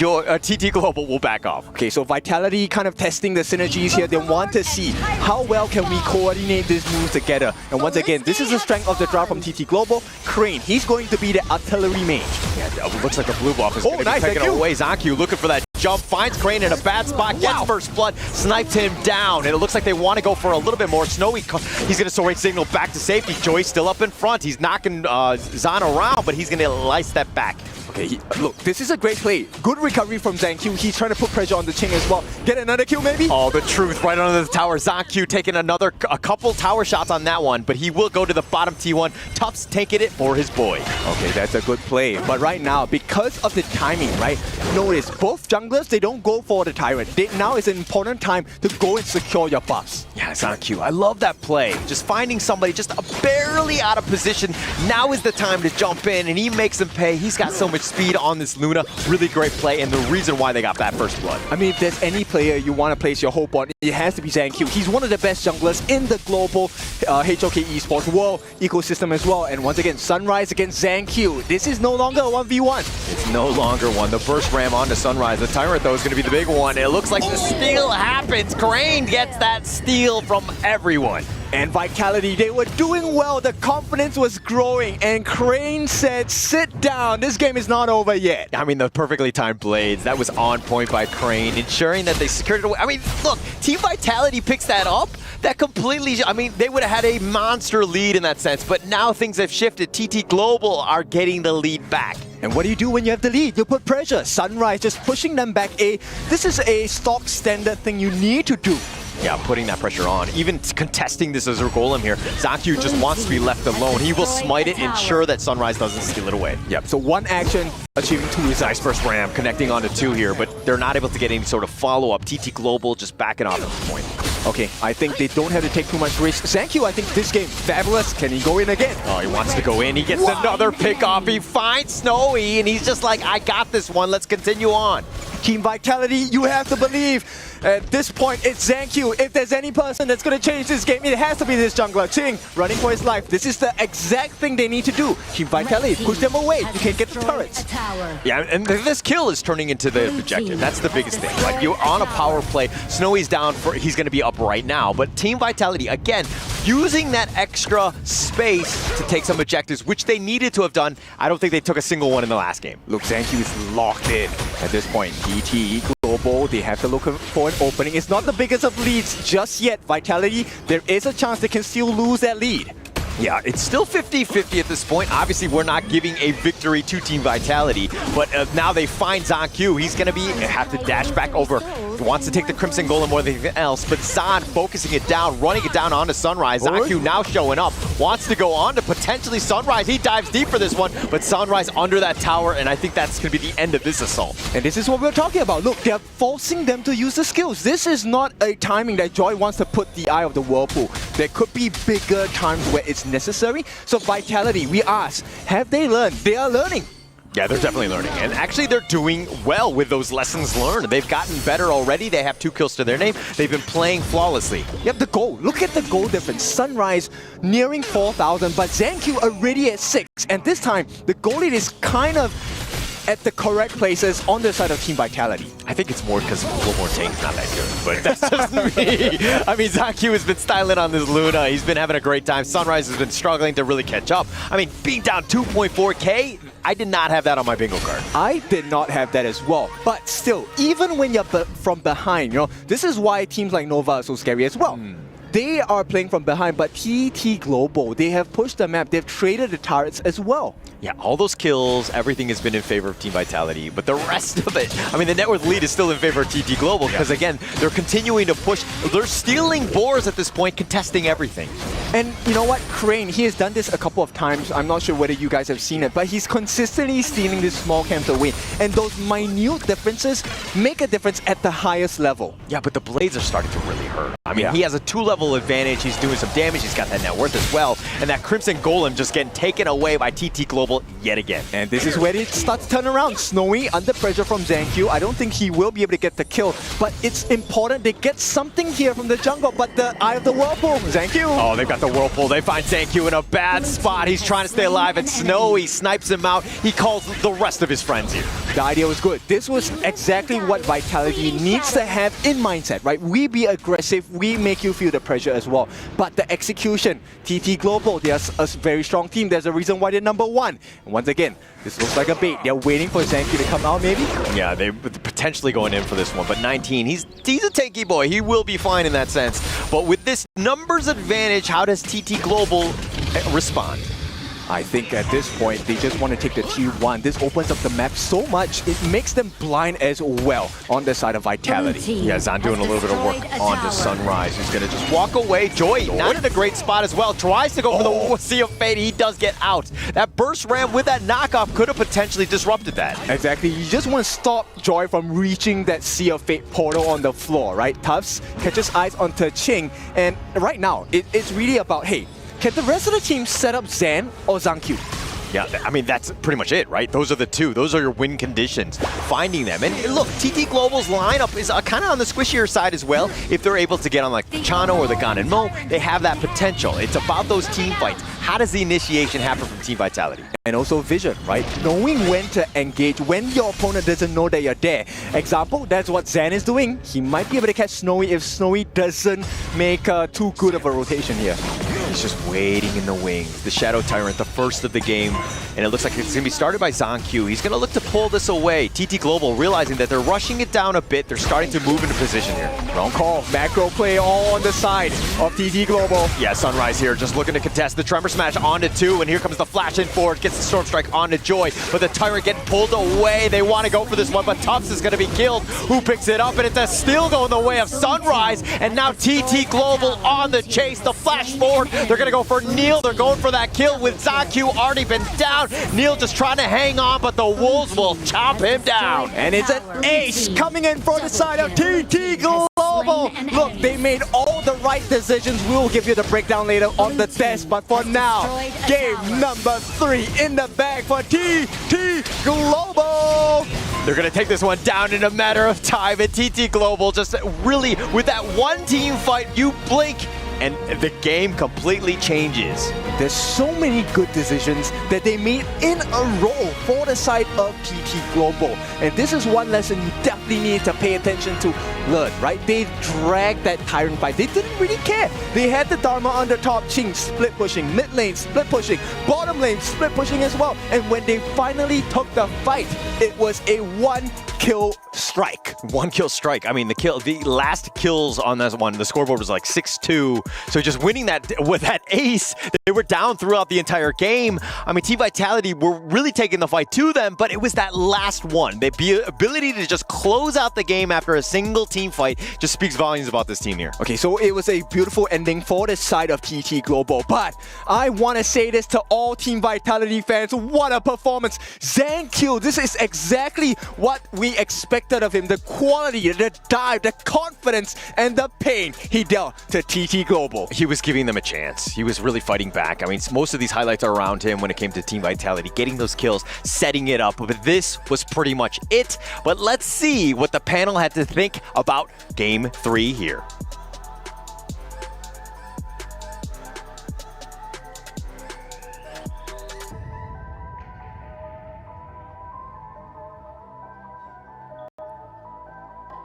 Global will back off. Okay, so Vitality kind of testing the synergies here. They want to see how well can we coordinate these moves together. And once again, this is the strength of the draft from TT Global. Crane, he's going to be the artillery mage. Yeah, it looks like the blue buff is going to be taken away. ZonQ looking for that jump, finds Crane in a bad spot, gets first blood, snipes him down, and it looks like they want to go for a little bit more. Snowy, he's going to sword signal back to safety. Joy still up in front. He's knocking Zan around, but he's going to light step back. Okay, look, this is a great play. Good recovery from ZonQ. He's trying to put pressure on the Ching as well. Get another kill, maybe? Oh, the truth right under the tower. ZonQ taking a couple tower shots on that one, but he will go to the bottom T1. Tufts taking it for his boy. Okay, that's a good play. But right now, because of the timing, right? Notice, both junglers, they don't go for the Tyrant. Now is an important time to go and secure your buffs. Yeah, ZonQ, I love that play. Just finding somebody just barely out of position. Now is the time to jump in, and he makes them pay. He's got so much speed on this Luna. Really great play, and the reason why they got that first blood. I mean, if there's any player you want to place your hope on, it has to be ZonQ. He's one of the best junglers in the global HOK Esports World ecosystem as well. And once again, Sunrise against ZonQ. This is no longer a 1v1. It's no longer one. The burst ram onto Sunrise. The Tyrant, though, is going to be the big one. It looks like the steal happens. Crane gets that steal from everyone. And Vitality, they were doing well. The confidence was growing. And Crane said, sit down. This game is not over yet. I mean, the perfectly timed blades. That was on point by Crane, ensuring that they secured it away. I mean, look, Team Vitality picks that up. That completely, I mean, they would have had a monster lead in that sense. But now things have shifted. TT Global are getting the lead back. And what do you do when you have the lead? You put pressure. Sunrise just pushing them back. This is a stock standard thing you need to do. Yeah, putting that pressure on. Even contesting this as a golem here, ZonQ just wants to be left alone. He will smite it, ensure that Sunrise doesn't steal it away. Yep, so one action, achieving 2 results. Nice first ram, connecting onto 2 here, but they're not able to get any sort of follow-up. TT Global just backing off at this point. Okay, I think they don't have to take too much risk. ZonQ, I think this game, fabulous. Can he go in again? Oh, he wants to go in. He gets another pick off. He finds Snowy, and he's just like, I got this one. Let's continue on. Team Vitality, you have to believe. At this point, it's ZanQ. If there's any person that's going to change this game, it has to be this jungler. Ching, running for his life. This is the exact thing they need to do. Team Vitality, push them away. You can't get the turrets. Yeah, and this kill is turning into the objective. That's the biggest thing. Like, you're on a power play. Snowy's down for, he's going to be up right now. But Team Vitality, again, using that extra space to take some objectives, which they needed to have done. I don't think they took a single one in the last game. Look, ZanQ is locked in at this point. TT Global, they have to look for an opening. It's not the biggest of leads just yet. Vitality, there is a chance they can still lose that lead. Yeah, it's still 50-50 at this point. Obviously, we're not giving a victory to Team Vitality, but now they find ZanQ. He's going to have to dash back over. He wants to take the Crimson Golem more than anything else, but Zan focusing it down, running it down onto Sunrise. ZanQ now showing up, wants to go on to potentially Sunrise. He dives deep for this one, but Sunrise under that tower, and I think that's going to be the end of this assault. And this is what we're talking about. Look, they're forcing them to use the skills. This is not a timing that Joy wants to put the eye of the whirlpool. There could be bigger times where it's necessary. So Vitality, we ask, have they learned? They are learning. Yeah, they're definitely learning. And actually, they're doing well with those lessons learned. They've gotten better already. They have 2 kills to their name. They've been playing flawlessly. Yep, the goal. Look at the goal difference. Sunrise nearing 4,000, but ZanQ already at 6. And this time, the goal lead is kind of at the correct places on the side of Team Vitality. I think it's more because Boulevard tank's not that good, but that's just me. I mean, ZanQ has been styling on this Luna. He's been having a great time. Sunrise has been struggling to really catch up. I mean, being down 2.4K, I did not have that on my bingo card. I did not have that as well. But still, even when you're from behind, you know, this is why teams like Nova are so scary as well. They are playing from behind, but TT Global, they have pushed the map. They've traded the turrets as well. Yeah, all those kills, everything has been in favor of Team Vitality, but the rest of it, I mean, the net worth lead is still in favor of TT Global because, again, they're continuing to push. They're stealing boars at this point, contesting everything. And you know what? Crane, he has done this a couple of times. I'm not sure whether you guys have seen it, but he's consistently stealing these small camps away. And those minute differences make a difference at the highest level. Yeah, but the blades are starting to really hurt. I mean, he has a 2-level advantage. He's doing some damage. He's got that net worth as well. And that Crimson Golem just getting taken away by TT Global yet again. And this is where it starts to turn around. Snowy under pressure from ZanQ. I don't think he will be able to get the kill, but it's important they get something here from the jungle. But the Eye of the Whirlpool, ZanQ. Oh, they've got the Whirlpool. They find ZanQ in a bad spot. He's trying to stay alive, and Snowy snipes him out. He calls the rest of his friends here. The idea was good. This was exactly what Vitality needs to have in mindset, right? We be aggressive, we make you feel the pressure as well. But the execution, TT Global, they're a very strong team. There's a reason why they're #1. And once again, this looks like a bait. They're waiting for ZanQ to come out, maybe? Yeah, they're potentially going in for this one. But 19, he's a tanky boy. He will be fine in that sense. But with this numbers advantage, how does TT Global respond? I think at this point, they just want to take the T1. This opens up the map so much, it makes them blind as well on the side of Vitality. Yeah, Zan doing a little bit of work onto Sunrise, who's going to just walk away. Joy, not in a great spot as well. Tries to go for the Sea of Fate. He does get out. That burst ram with that knockoff could have potentially disrupted that. Exactly. You just want to stop Joy from reaching that Sea of Fate portal on the floor, right? Tufts catches eyes onto Ching, and right now, it's really about, hey, can the rest of the team set up Zan or ZanQ? Yeah, I mean, that's pretty much it, right? Those are the two. Those are your win conditions. Finding them. And look, TT Global's lineup is kind of on the squishier side as well. If they're able to get on like the Chano or the Ganonmo, they have that potential. It's about those team fights. How does the initiation happen from Team Vitality? And also vision, right? Knowing when to engage, when your opponent doesn't know that you're there. Example, that's what Zan is doing. He might be able to catch Snowy if Snowy doesn't make too good of a rotation here. He's just waiting in the wings. The Shadow Tyrant, the first of the game, and it looks like it's going to be started by ZanQ. He's going to look to pull this away. TT Global realizing that they're rushing it down a bit. They're starting to move into position here. Wrong call. Macro play all on the side of TT Global. Yeah, Sunrise here just looking to contest the Tremor Smash onto 2, and here comes the flash in forward. Gets the Storm Strike onto Joy, but the Tyrant getting pulled away. They want to go for this one, but Tufts is going to be killed. Who picks it up? And it's a steal going the way of Sunrise, and now TT Global on the chase. The flash forward. They're going to go for Neil. They're going for that kill with ZanQ already been down. Neil just trying to hang on, but the Wolves will chop him down. And it's an ace coming in for the side of TT Global. Look, they made all the right decisions. We'll give you the breakdown later on the test, but for now, game number 3 in the bag for TT Global. They're going to take this one down in a matter of time. And TT Global just really, with that one team fight, you blink and the game completely changes. There's so many good decisions that they made in a row for the side of TT Global. And this is one lesson you definitely need to pay attention to learn, right? They dragged that Tyrant fight. They didn't really care. They had the Dharma on the top, Ching split pushing, mid lane split pushing, bottom lane split pushing as well. And when they finally took the fight, it was a one-kill strike. One-kill strike. I mean, the last kills on this one, the scoreboard was like 6-2. So just winning that with that ace, they were down throughout the entire game. I mean, Team Vitality were really taking the fight to them, but it was that last one. The ability to just close out the game after a single team fight just speaks volumes about this team here. Okay, so it was a beautiful ending for the side of TT Global, but I want to say this to all Team Vitality fans. What a performance. Zhang, this is exactly what we expected of him. The quality, the dive, the confidence, and the pain he dealt to TT Global. He was giving them a chance. He was really fighting back. I mean, most of these highlights are around him when it came to Team Vitality, getting those kills, setting it up. But this was pretty much it. But let's see what the panel had to think about Game 3 here.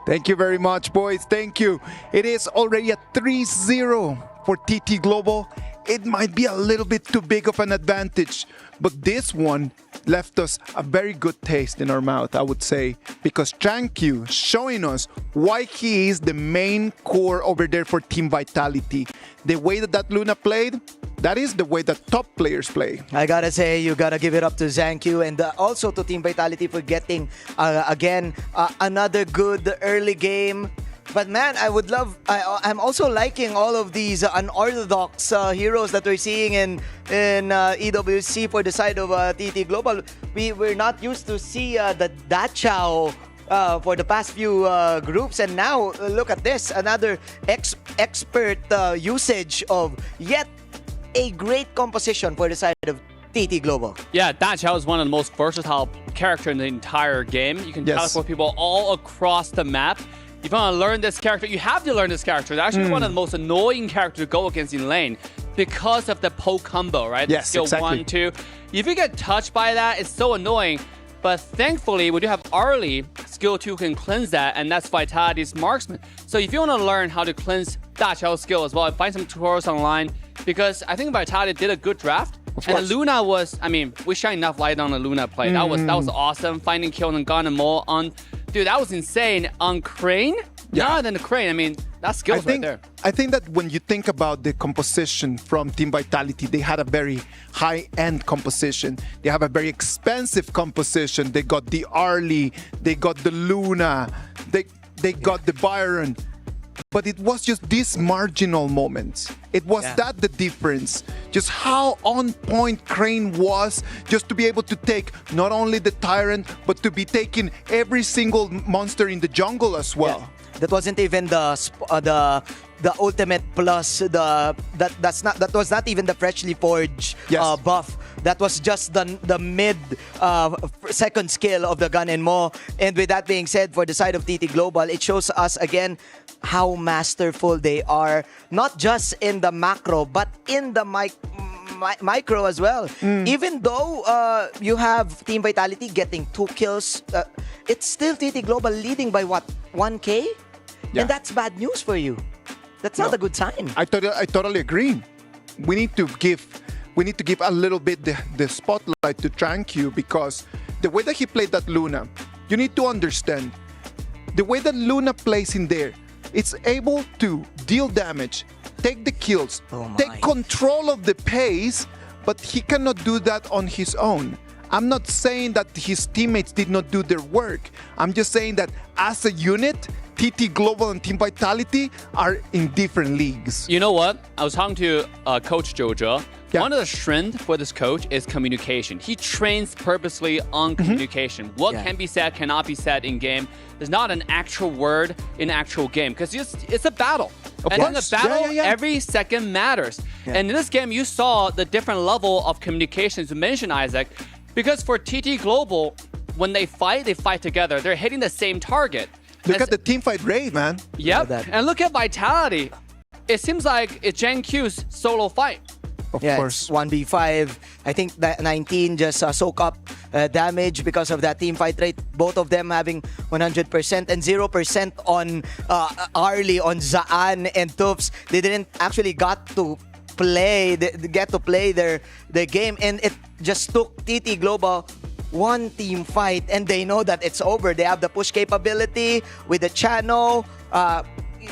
Thank you very much, boys. Thank you. It is already a 3-0 for TT Global. It might be a little bit too big of an advantage, but this one left us a very good taste in our mouth, I would say, because Zhang showing us why he is the main core over there for Team Vitality. The way that Luna played, that is the way that top players play. I gotta say, you gotta give it up to Zhang and also to Team Vitality for getting, again, another good early game. But man, I'm also liking all of these unorthodox heroes that we're seeing in EWC for the side of TT Global. We're not used to see the Dachao for the past few groups, and now look at this, another expert usage of yet a great composition for the side of TT Global. Yeah, Dachao is one of the most versatile characters in the entire game. You can teleport people all across the map. If you want to learn this character, you have to learn this character. It's actually one of the most annoying characters to go against in lane because of the poke combo, right? Yes, Skill exactly. 1, 2. If you get touched by that, it's so annoying. But thankfully, we do have Arlie, skill 2 can cleanse that, and that's Vitality's marksman. So if you want to learn how to cleanse Dachao's skill as well, find some tutorials online, because I think Vitality did a good draft. And Luna was, I mean, we shine enough light on the Luna play. That was awesome. Finding kill and Gun and Mole on, dude, that was insane. On Crane? Yeah. Other than the Crane, I mean, that's skills right there. I think that when you think about the composition from Team Vitality, they had a very high-end composition. They have a very expensive composition. They got the Arlie, they got the Luna, they got the Byron. But it was just these marginal moments. It was that the difference. Just how on point Crane was, just to be able to take not only the Tyrant, but to be taking every single monster in the jungle as well. Yeah. That wasn't even the ultimate plus. That was not even the freshly forged buff. That was just the mid second skill of the Gun and Mo. And with that being said, for the side of TT Global, it shows us again how masterful they are, not just in the macro, but in the micro as well. Even though you have Team Vitality getting 2 kills, it's still TT Global leading by what, 1K? And that's bad news for you. That's not a good sign. I totally agree. We need to give a little bit the spotlight to Zhang because the way that he played that Luna, you need to understand the way that Luna plays in there. It's able to deal damage, take the kills, take control of the pace, but he cannot do that on his own. I'm not saying that his teammates did not do their work. I'm just saying that as a unit, TT Global and Team Vitality are in different leagues. You know what? I was talking to Coach Jojo. One of the strengths for this coach is communication. He trains purposely on communication. What can be said, cannot be said in game. There's not an actual word in actual game because it's a battle. And in the battle, every second matters. And in this game, you saw the different level of communication, as you mentioned, Isaac. Because for TT Global, when they fight together. They're hitting the same target. Look at the teamfight rate, man. Yep, and look at Vitality. It seems like it's Gen.G's solo fight. Of It's course. 1v5. I think that 19 just soak up damage because of that team fight rate. Both of them having 100% and 0% on Arlie, on Zaan and Tufts. They didn't actually get to play their game, and it just took TT Global one team fight, and they know that it's over. They have the push capability with the channel.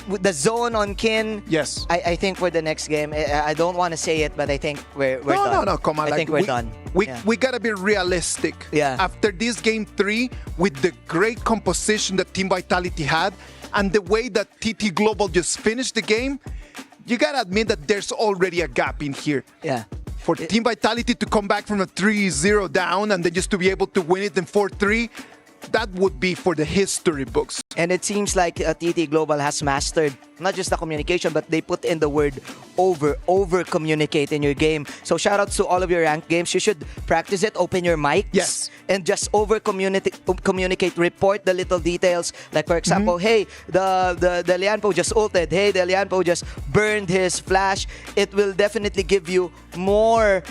With the zone on Kin. Yes. I think for the next game, I don't want to say it, but I think we're done. No, come on. I think we're done. We gotta be realistic. Yeah. After this game 3, with the great composition that Team Vitality had, and the way that TT Global just finished the game, you gotta admit that there's already a gap in here. Yeah. For Team Vitality to come back from a 3-0 down and then just to be able to win it in 4-3, that would be for the history books. And it seems like TT Global has mastered not just the communication, but they put in the word over communicate in your game. So shout outs to all of your ranked games. You should practice it, open your mics, yes, and just over communicate, report the little details. Like for example, hey, the Lianpo just ulted. Hey, the Lianpo just burned his flash. It will definitely give you more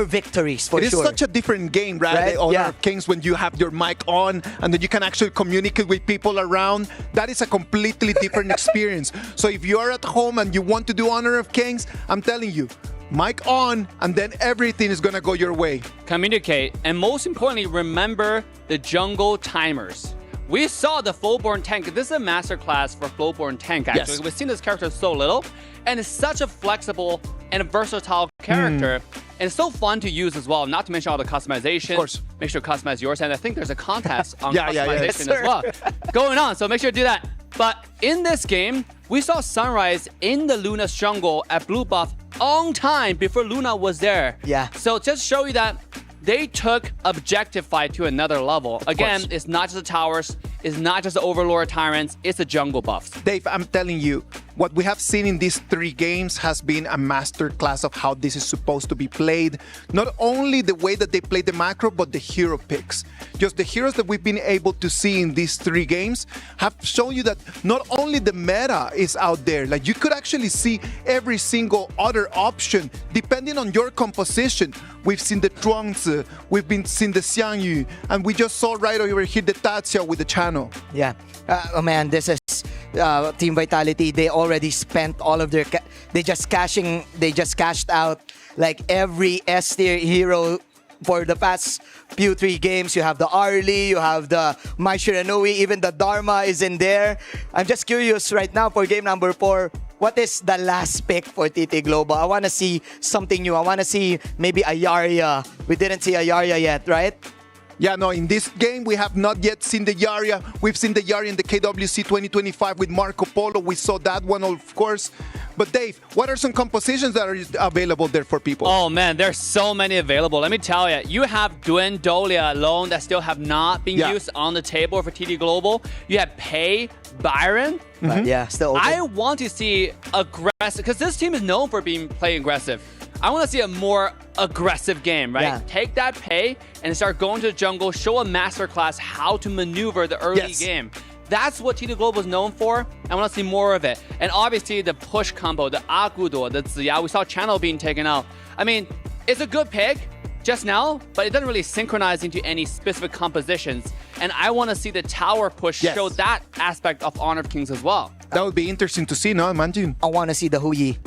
victories for sure. It is such a different game, right? The Honor of Kings, when you have your mic on and then you can actually communicate with people around. That is a completely different experience. So if you're at home and you want to do Honor of Kings, I'm telling you, mic on, and then everything is gonna go your way. Communicate, and most importantly, remember the jungle timers. We saw the Flowborn tank. This is a masterclass for Flowborn tank, actually. Yes. We've seen this character so little, and it's such a flexible and versatile character. And it's so fun to use as well, not to mention all the customization. Of course. Make sure to customize yours, and I think there's a contest on customization as well going on, so make sure to do that. But in this game, we saw Sunrise in the Luna's jungle at blue buff on time before Luna was there. Yeah. So just show you that they took objective fight to another level. Again, it's not just the towers, it's not just the Overlord Tyrants, it's the jungle buffs. Dave, I'm telling you, what we have seen in these 3 games has been a masterclass of how this is supposed to be played. Not only the way that they play the macro, but the hero picks. Just the heroes that we've been able to see in these 3 games have shown you that not only the meta is out there, like you could actually see every single other option depending on your composition. We've seen the Zhuangzi, we've been seeing the Xiangyu, and we just saw right over here the Tatsia with the channel. Yeah. Oh man, this is Team Vitality. They already spent all of their they just cashed out like every S tier hero for the past few 3 games. You have the Arlie, you have the Mai Shiranui, even the Dharma is in there. I'm just curious right now for game number 4. What is the last pick for TT Global? I want to see something new. I want to see maybe a Yarya. We didn't see a Yarya yet, right? Yeah, no, in this game, we have not yet seen the Yarya. We've seen the Yarya in the KWC 2025 with Marco Polo. We saw that one, of course. But Dave, what are some compositions that are available there for people? Oh man, there's so many available. Let me tell you, you have Gwendolia alone that still have not been used on the table for TT Global. You have Pei, Byron. Still open. I want to see aggressive, because this team is known for playing aggressive. I want to see a more aggressive game, right? Yeah. Take that Pei and start going to the jungle, show a masterclass how to maneuver the early game. That's what TT Global is known for. I want to see more of it. And obviously the push combo, the Agudo, the Ziya, we saw Channel being taken out. I mean, it's a good pick just now, but it doesn't really synchronize into any specific compositions. And I want to see the tower push show that aspect of Honor of Kings as well. That would be interesting to see, no, Manjin? I want to see the Huyi.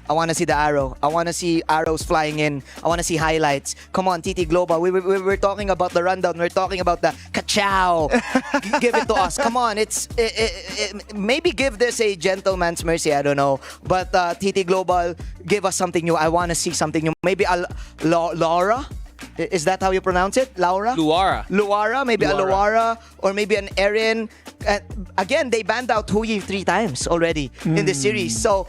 I want to see the arrow. I want to see arrows flying in. I want to see highlights. Come on, TT Global. We're talking about the rundown. We're talking about the ka-chow. Give it to us. Come on. Maybe give this a gentleman's mercy. I don't know. But TT Global, give us something new. I want to see something new. Maybe Laura? Is that how you pronounce it? Laura? Luara. Maybe a Luara. Or maybe an Erin. Again, they banned out Huyi 3 times already in the series. So,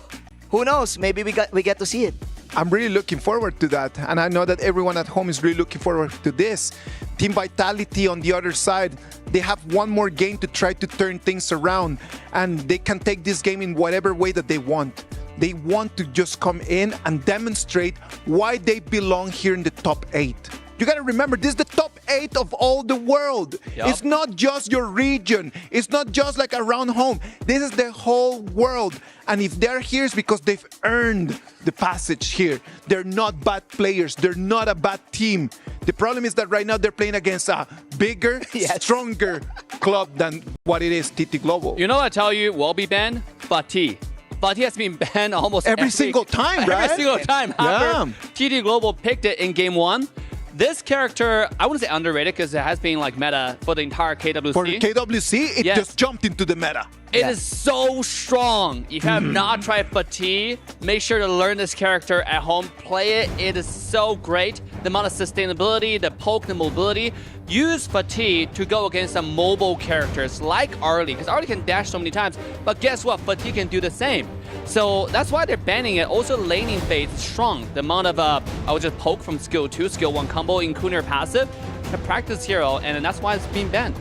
who knows? Maybe we get to see it. I'm really looking forward to that. And I know that everyone at home is really looking forward to this. Team Vitality on the other side, they have one more game to try to turn things around. And they can take this game in whatever way that they want. They want to just come in and demonstrate why they belong here in the top 8. You got to remember, this is the top 8 of all the world. Yup. It's not just your region. It's not just like around home. This is the whole world. And if they're here, it's because they've earned the passage here. They're not bad players. They're not a bad team. The problem is that right now they're playing against a bigger, stronger club than what it is, TT Global. You know what I tell you will be banned? Fatih. Fatih has been banned almost Every single time, right? Every single time. Yeah. TT Global picked it in game 1. This character, I wouldn't say underrated because it has been like meta for the entire KWC. For the KWC, it just jumped into the meta. It is so strong. If you have not tried Fatih, make sure to learn this character at home. Play it. It is so great. The amount of sustainability, the poke, the mobility. Use Fatih to go against some mobile characters like Arlie, because Arlie can dash so many times. But guess what? Fatih can do the same. So that's why they're banning it. Also, laning phase is strong. The amount of, I would just poke from skill 2, skill 1 combo, in Kuner passive to practice hero, and that's why it's being banned.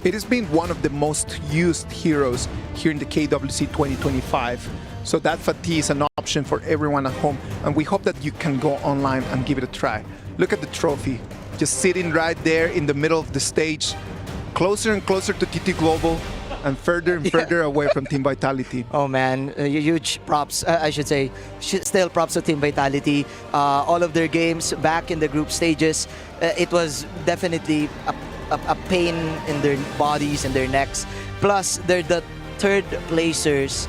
It has been one of the most used heroes here in the KWC 2025. So that Fatih is an option for everyone at home. And we hope that you can go online and give it a try. Look at the trophy. Just sitting right there in the middle of the stage. Closer and closer to TT Global. And further away from Team Vitality. Oh man, huge props. I should say, still props to Team Vitality. All of their games back in the group stages, it was definitely a pain in their bodies and their necks. Plus, they're the third placers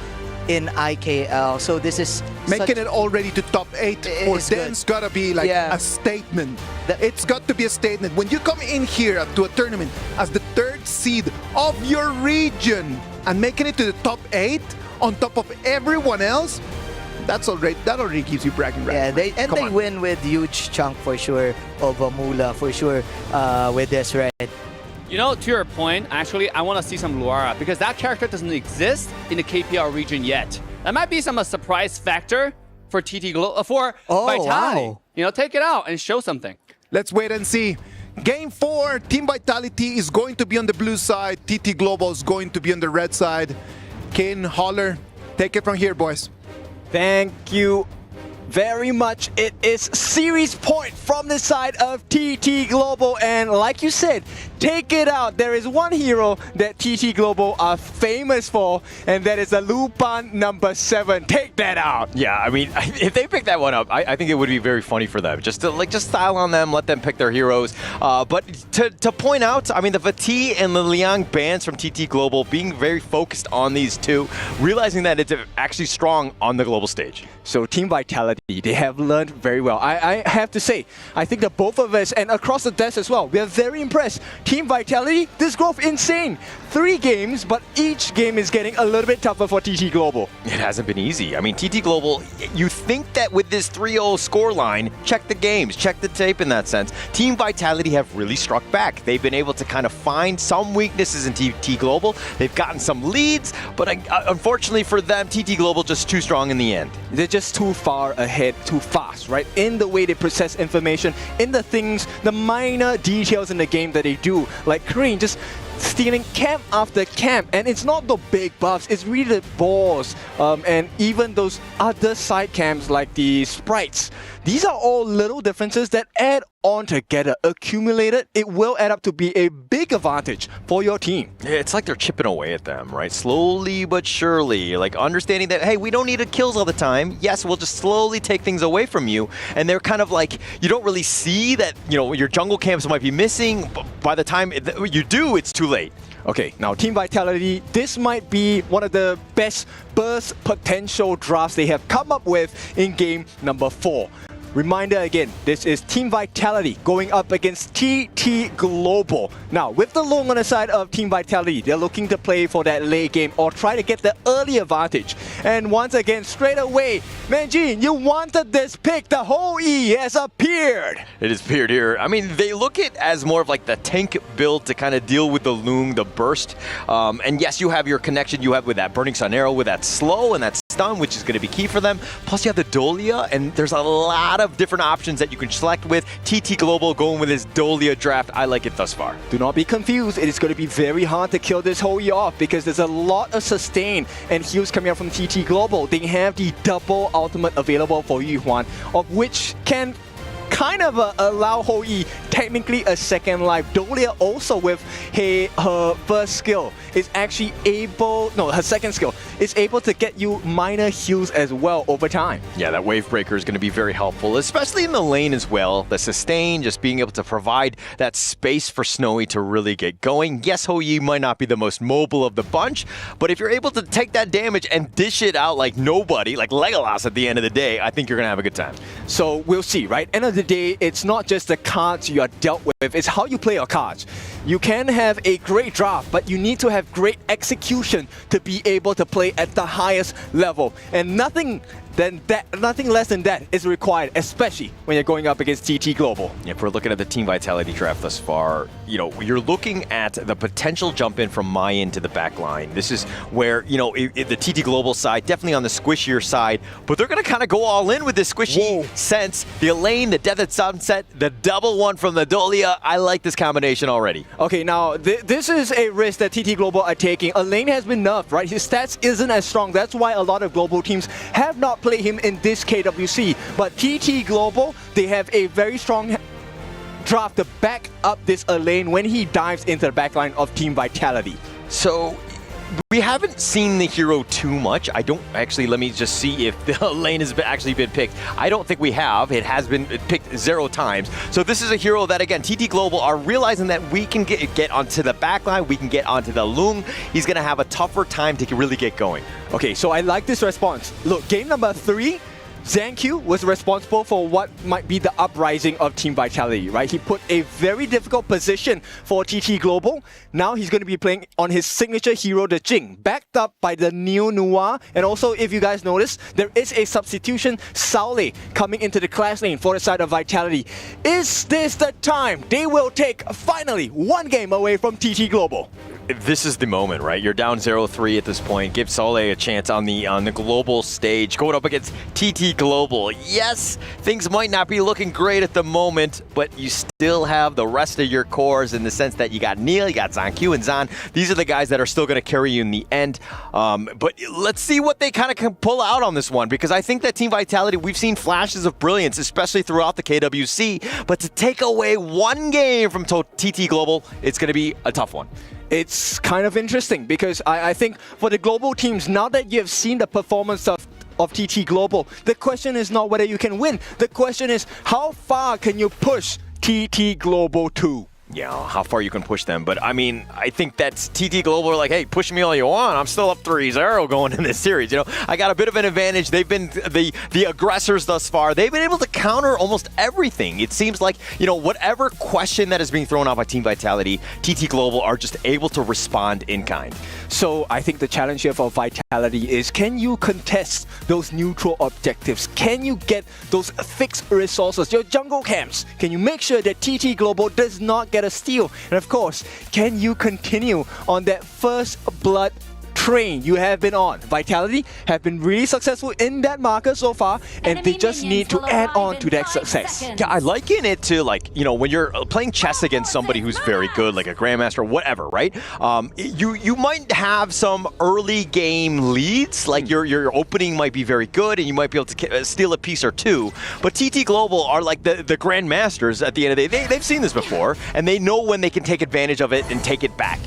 in IKL. So this is making it already to top 8 for them. It's gotta be like a statement. It's got to be a statement. When you come in here to a tournament as the 3rd seed of your region and making it to the top 8 on top of everyone else, that already gives you bragging rights. Yeah, they win with huge chunk for sure of a Mula for sure with this, right? You know, to your point, actually, I want to see some Luara because that character doesn't exist in the KPL region yet. That might be some surprise factor for Vitality. Wow. You know, take it out and show something. Let's wait and see. Game 4, Team Vitality is going to be on the blue side. TT Global is going to be on the red side. Kin, Holler, take it from here, boys. Thank you very much. It is series point from the side of TT Global, and like you said, take it out. There is one hero that TT Global are famous for, and that is the Lupan number 7. Take that out. Yeah, I mean, if they pick that one up, I think it would be very funny for them. Just style on them, let them pick their heroes. But to point out, I mean, the Fatih and the Liang bans from TT Global being very focused on these two, realizing that it's actually strong on the global stage. So Team Vitality, they have learned very well. I have to say, I think that both of us, and across the desk as well, we are very impressed. Team Vitality, this growth insane. 3 games, but each game is getting a little bit tougher for TT Global. It hasn't been easy. I mean, TT Global, you think that with this 3-0 scoreline, check the games, check the tape in that sense. Team Vitality have really struck back. They've been able to kind of find some weaknesses in TT Global. They've gotten some leads, but unfortunately for them, TT Global just too strong in the end. They're just too far ahead, too fast, right? In the way they process information, in the things, the minor details in the game that they do. Like Korean just stealing camp after camp, and it's not the big buffs, it's really the balls, and even those other side camps like the sprites. These are all little differences that add on together. Accumulated, it will add up to be a big advantage for your team. Yeah, it's like they're chipping away at them, right? Slowly but surely, like understanding that, hey, we don't need kills all the time. Yes, we'll just slowly take things away from you. And they're kind of like, you don't really see that, you know, your jungle camps might be missing. But by the time you do, it's too late. Okay, now Team Vitality, this might be one of the best burst potential drafts they have come up with in game number 4. Reminder again, this is Team Vitality going up against TT Global. Now, with the long on the side of Team Vitality, they're looking to play for that late game or try to get the early advantage. And once again, straight away, Manjin, you wanted this pick. The whole E has appeared. It has appeared here. I mean, they look at it as more of like the tank build to kind of deal with the Loong, the burst. And yes, you have your connection you have with that Burning Sun Arrow, with that slow and that stun, which is going to be key for them. Plus, you have the Dolia, and there's a lot of different options that you can select with. TT Global going with his Dolia draft. I like it thus far. Do not be confused. It is going to be very hard to kill this whole E off because there's a lot of sustain and heals coming out from TT Global. They have the double ultimate available for Yuhuan, of which can kind of allow Hoi technically a second life. Dolia also with her first skill is actually able, no, her second skill is able to get you minor heals as well over time. Yeah, that wave breaker is going to be very helpful, especially in the lane as well. The sustain, just being able to provide that space for Snowy to really get going. Yes, Hoi might not be the most mobile of the bunch, but if you're able to take that damage and dish it out like nobody, like Legolas at the end of the day, I think you're going to have a good time. So we'll see, right? End of the day, it's not just the cards you are dealt with, it's how you play your cards. You can have a great draft, but you need to have great execution to be able to play at the highest level. And nothing less than that is required, especially when you're going up against TT Global. If we're looking at the Team Vitality draft thus far, you know, you're looking at the potential jump in from Mayan to the back line. This is where, you know, the TT Global side, definitely on the squishier side, but they're going to kind of go all in with this squishy sense. The Elaine, the Death at Sunset, the double one from the Dolia. I like this combination already. Okay, now this is a risk that TT Global are taking. Elaine has been nerfed, right? His stats isn't as strong. That's why a lot of global teams have not play him in this KWC. But TT Global, they have a very strong draft to back up this Elaine when he dives into the backline of Team Vitality. So we haven't seen the hero too much. I don't actually, let me just see if the Elaine has actually been picked. I don't think we have. It has been picked 0 times. So this is a hero that, again, TT Global are realizing that we can get onto the backline, we can get onto the Lung. He's going to have a tougher time to really get going. Okay, so I like this response. Look, game number 3, Gen.G was responsible for what might be the uprising of Team Vitality, right? He put a very difficult position for TT Global. Now he's going to be playing on his signature hero, the Jing, backed up by the Neo Noir. And also, if you guys notice, there is a substitution, Saule, coming into the clash lane for the side of Vitality. Is this the time they will take, finally, 1 game away from TT Global? This is the moment, right? You're down 0-3 at this point. Give Saule a chance on the global stage, going up against TT Global. Yes, things might not be looking great at the moment, but you still have the rest of your cores in the sense that you got Neil, you got Zanq and Zan. These are the guys that are still going to carry you in the end. But let's see what they kind of can pull out on this one, because I think that Team Vitality, we've seen flashes of brilliance, especially throughout the KWC, but to take away 1 game from TT Global, it's going to be a tough one. It's kind of interesting because I think for the global teams, now that you have seen the performance of TT Global, the question is not whether you can win. The question is, how far can you push TT Global to? Yeah, how far you can push them. But I mean, I think that's TT Global are like, hey, push me all you want. I'm still up 3-0 going in this series. You know, I got a bit of an advantage. They've been the aggressors thus far. They've been able to counter almost everything. It seems like, you know, whatever question that is being thrown out by Team Vitality, TT Global are just able to respond in kind. So I think the challenge here for Vitality is, can you contest those neutral objectives? Can you get those fixed resources, your jungle camps? Can you make sure that TT Global does not get a steal? And of course, can you continue on that first blood train you have been on? Vitality have been really successful in that marker so far, and they just need to add on to that success. Yeah, I liken it to, like, you know, when you're playing chess against somebody who's very good, like a grandmaster, whatever, right? You might have some early game leads, like your opening might be very good, and you might be able to steal a piece or two. But TT Global are like the grandmasters at the end of the day. They've seen this before, and they know when they can take advantage of it and take it back.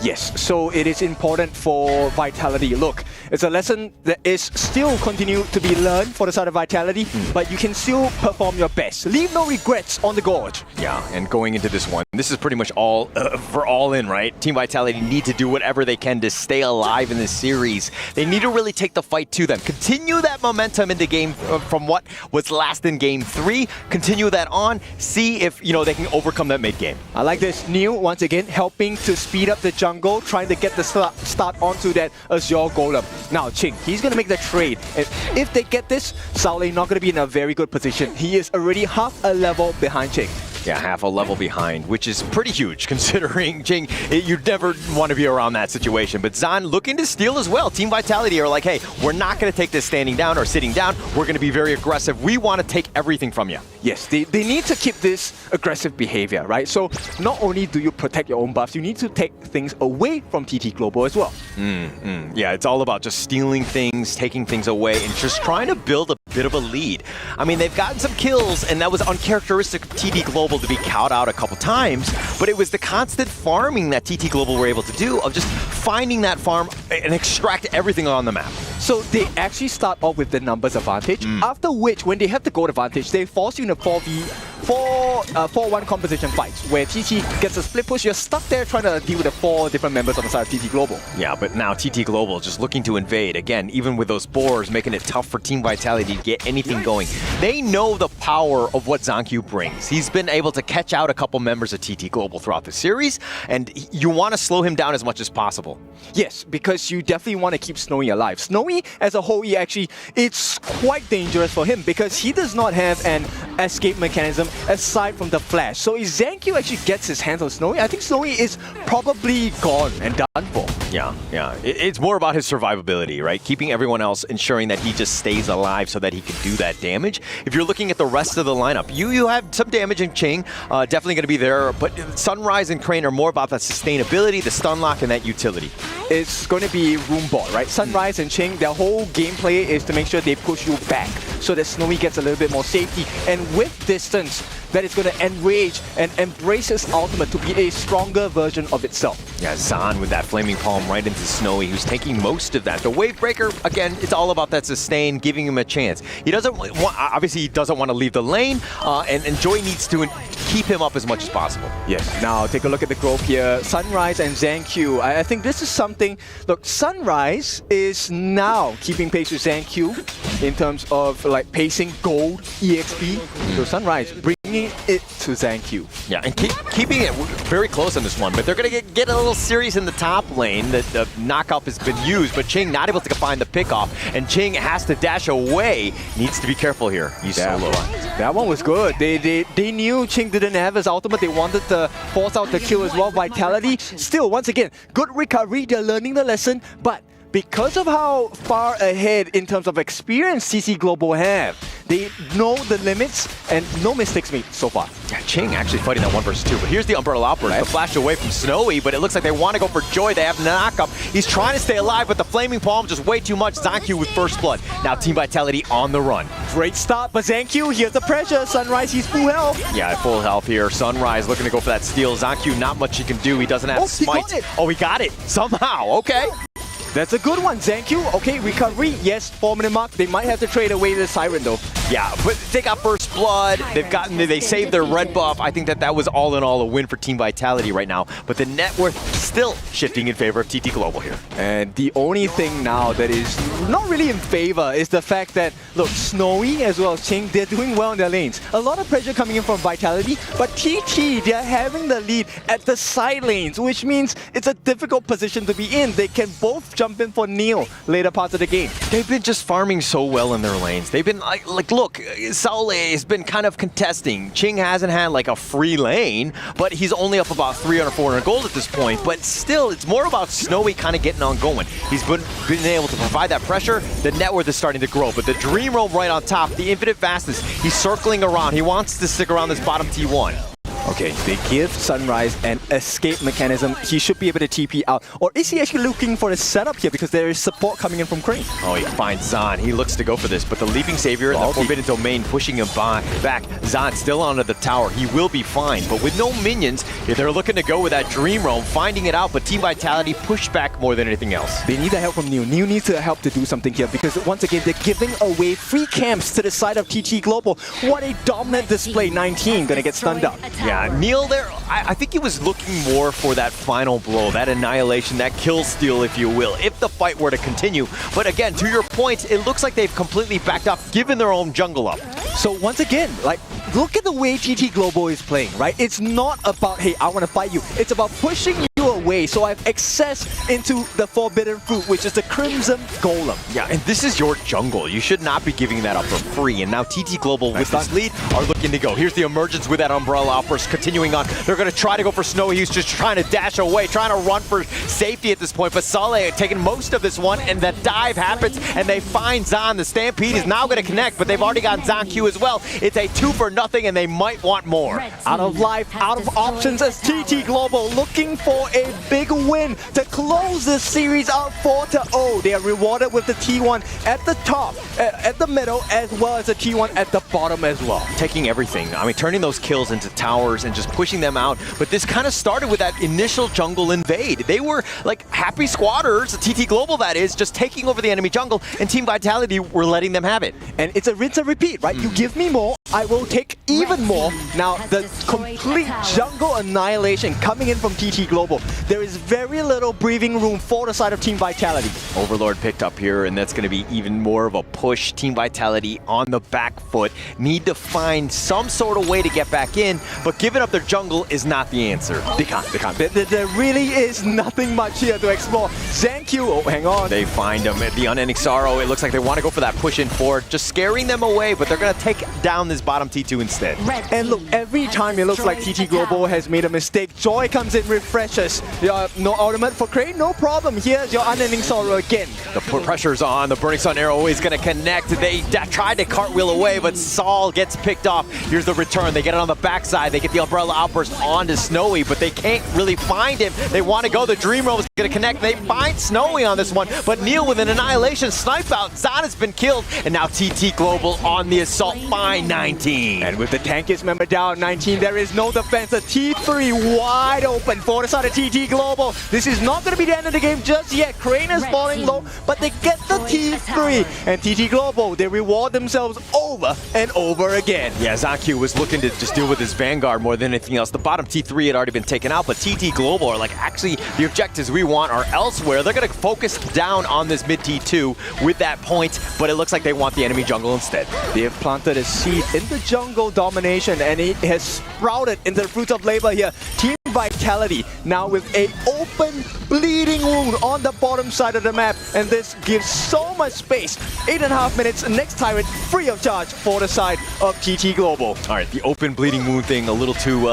Yes, so it is important for Vitality. Look, it's a lesson that is still continue to be learned for the side of Vitality, but you can still perform your best. Leave no regrets on the gorge. Yeah, and going into this one, this is pretty much all for all in, right? Team Vitality need to do whatever they can to stay alive in this series. They need to really take the fight to them. Continue that momentum into game from what was last in game 3. Continue that on. See if, you know, they can overcome that mid-game. I like this. Neil, once again, helping to speed up the jungle, trying to get the start onto that Azure Golem. Now, Ching, he's going to make the trade. And if they get this, Saule not going to be in a very good position. He is already half a level behind Ching. Yeah, half a level behind, which is pretty huge considering Jing, you'd never want to be around that situation. But Zan looking to steal as well. Team Vitality are like, hey, we're not going to take this standing down or sitting down. We're going to be very aggressive. We want to take everything from you. Yes, they need to keep this aggressive behavior, right? So not only do you protect your own buffs, you need to take things away from TT Global as well. Yeah, it's all about just stealing things, taking things away, and just trying to build a bit of a lead. I mean, they've gotten some kills, and that was uncharacteristic of TT Global to be cowed out a couple times, but it was the constant farming that TT Global were able to do of just finding that farm and extract everything on the map. So they actually start off with the numbers advantage, after which, when they have the gold advantage, they force you in a 4-1 composition fights, where TT gets a split push. You're stuck there trying to deal with the 4 different members on the side of TT Global. Yeah, but now TT Global just looking to invade. Again, even with those boars, making it tough for Team Vitality to get anything going. They know the power of what ZanQ brings. He's been able to catch out a couple members of TT Global throughout the series, and you want to slow him down as much as possible. Yes, because you definitely want to keep Snowy alive. Snowy, as a whole, it's quite dangerous for him because he does not have an escape mechanism aside from the flash. So if ZanQ actually gets his hands on Snowy, I think Snowy is probably gone and done for. Yeah. It's more about his survivability, right? Keeping everyone else, ensuring that he just stays alive so that he can do that damage. If you're looking at the rest of the lineup, you have some damage in Ching, definitely going to be there, but Sunrise and Crane are more about that sustainability, the stun lock, and that utility. It's going to be room ball, right? Sunrise and Ching, their whole gameplay is to make sure they push you back so that Snowy gets a little bit more safety. And with distance, that is going to enrage and embrace his ultimate to be a stronger version of itself. Yeah, Zahn with that Flaming Palm right into Snowy, who's taking most of that. The Wave Breaker, again, it's all about that sustain, giving him a chance. He doesn't want, obviously, he doesn't want to leave the lane, and Joy needs to keep him up as much as possible. Yes. Now, take a look at the growth here. Sunrise and ZanQ. I think this is something... Look, Sunrise is now keeping pace with ZanQ in terms of like pacing, gold, EXP. So Sunrise bringing it to ZanQ. Yeah, and keeping it very close on this one, but they're going to get a little serious in the top lane. The knockup has been used, but Ching not able to find the pickoff, and Ching has to dash away. Needs to be careful here. He's solo. That one was good. They knew Ching didn't have his ultimate. They wanted to force out the kill as well. Vitality, still, once again, good recovery. They're learning the lesson, but because of how far ahead in terms of experience TT Global have, they know the limits and no mistakes made so far. Yeah, Ching actually fighting that 1 versus 2, but here's the Umbrella Outburst, the flash away from Snowy, but it looks like they want to go for Joy. They have knockup. He's trying to stay alive, but the Flaming Palm just way too much. ZanQ with first blood. Now Team Vitality on the run. Great start, but ZanQ, here's the pressure. Sunrise, he's full health. Yeah, full health here. Sunrise looking to go for that steal. ZanQ, not much he can do. He doesn't have smite. He got it somehow. Okay. That's a good one, ZanQ. Okay, recovery. Yes, 4-minute mark. They might have to trade away the Siren though. Yeah, but they got first blood. They saved their red buff. I think that was all in all a win for Team Vitality right now. But the net worth still shifting in favor of TT Global here. And the only thing now that is not really in favor is the fact that, look, Snowy as well as Ching, they're doing well in their lanes. A lot of pressure coming in from Vitality, but TT, they're having the lead at the side lanes, which means it's a difficult position to be in. They can both jump in for Neil later parts of the game. They've been just farming so well in their lanes. They've been like look, Saule has been kind of contesting. Ching hasn't had like a free lane, but he's only up about 300, 400 gold at this point. But still, it's more about Snowy kind of getting on going. He's been able to provide that pressure. The net worth is starting to grow, but the Dream Roam right on top, the infinite fastness, he's circling around. He wants to stick around this bottom T1. Okay, they give Sunrise an escape mechanism. He should be able to TP out. Or is he actually looking for a setup here because there is support coming in from Crane? Oh, he finds Zahn. He looks to go for this, but the Leaping Savior and the Forbidden Domain pushing him back. Zahn still onto the tower. He will be fine, but with no minions, they're looking to go with that Dream Roam, finding it out, but Team Vitality pushed back more than anything else. They need the help from Neil. Neil needs to help to do something here because once again, they're giving away free camps to the side of TT Global. What a dominant display. 19 gonna get stunned up. Yeah, Neil there, I think he was looking more for that final blow, that annihilation, that kill steal, if you will, if the fight were to continue. But again, to your point, it looks like they've completely backed up, given their own jungle up. So once again, like, look at the way TT Global is playing, right? It's not about, hey, I want to fight you. It's about pushing you away, so I have access into the Forbidden Fruit, which is the Crimson Golem. Yeah, and this is your jungle. You should not be giving that up for free. And now TT Global, with this lead, are looking to go. Here's the emergence with that Umbrella Outburst continuing on. They're going to try to go for Snowy. He's just trying to dash away, trying to run for safety at this point. But Saleh taking most of this one, and the dive happens, and they find Zahn. The Stampede is now going to connect, but they've already got ZanQ as well. It's a 2-for-0, and they might want more. Out of life, out of options as TT Global looking for a big win to close this series out 4-0. They are rewarded with the T1 at the top, at the middle, as well as the T1 at the bottom as well. Taking everything. I mean, turning those kills into towers and just pushing them out. But this kind of started with that initial jungle invade. They were like happy squatters, TT Global that is, just taking over the enemy jungle, and Team Vitality were letting them have it. And it's a rinse and repeat, right? You give me more, I will take even more. Now, the complete jungle annihilation coming in from TT Global. There is very little breathing room for the side of Team Vitality. Overlord picked up here, and that's going to be even more of a push. Team Vitality on the back foot. Need to find some sort of way to get back in, but giving up their jungle is not the answer. They can't. There really is nothing much here to explore. Gen.G, oh, hang on. They find him at the Unending Sorrow. It looks like they want to go for that push in forward, just scaring them away, but they're going to take down this bottom T2 instead. And look, every time it looks like TT Global has made a mistake, Joy comes in, refreshes. No ultimate for Crane, no problem. Here's your Unending Sorrow again. The pressure's on. The Burning Sun arrow is going to connect. They tried to cartwheel away, but Saul gets picked off. Here's the return. They get it on the backside. They get the Umbrella Outburst onto Snowy, but they can't really find him. They want to go. The Dream Roam is going to connect. They find Snowy on this one, but Neil with an annihilation snipe out. Zan has been killed, and now TT Global on the assault. Fine 19. And with the Tankiest member down 19, there is no defense. A T3 wide open for the side of TT Global. This is not going to be the end of the game just yet. Crane is falling low, but they get the T3. And TT Global, they reward themselves over and over again. Yeah, Zancu was looking to just deal with his Vanguard more than anything else. The bottom T3 had already been taken out, but TT Global are like, actually, the objectives we want are elsewhere. They're going to focus down on this mid T2 with that point, but it looks like they want the enemy jungle instead. They have planted a seed in the jungle domination, and it has sprouted into the fruits of labor here. Team Vitality now with a open bleeding wound on the bottom side of the map, and this gives so much space. 8.5 minutes, next Tyrant free of charge for the side of TT Global. All right, the open bleeding wound thing a little too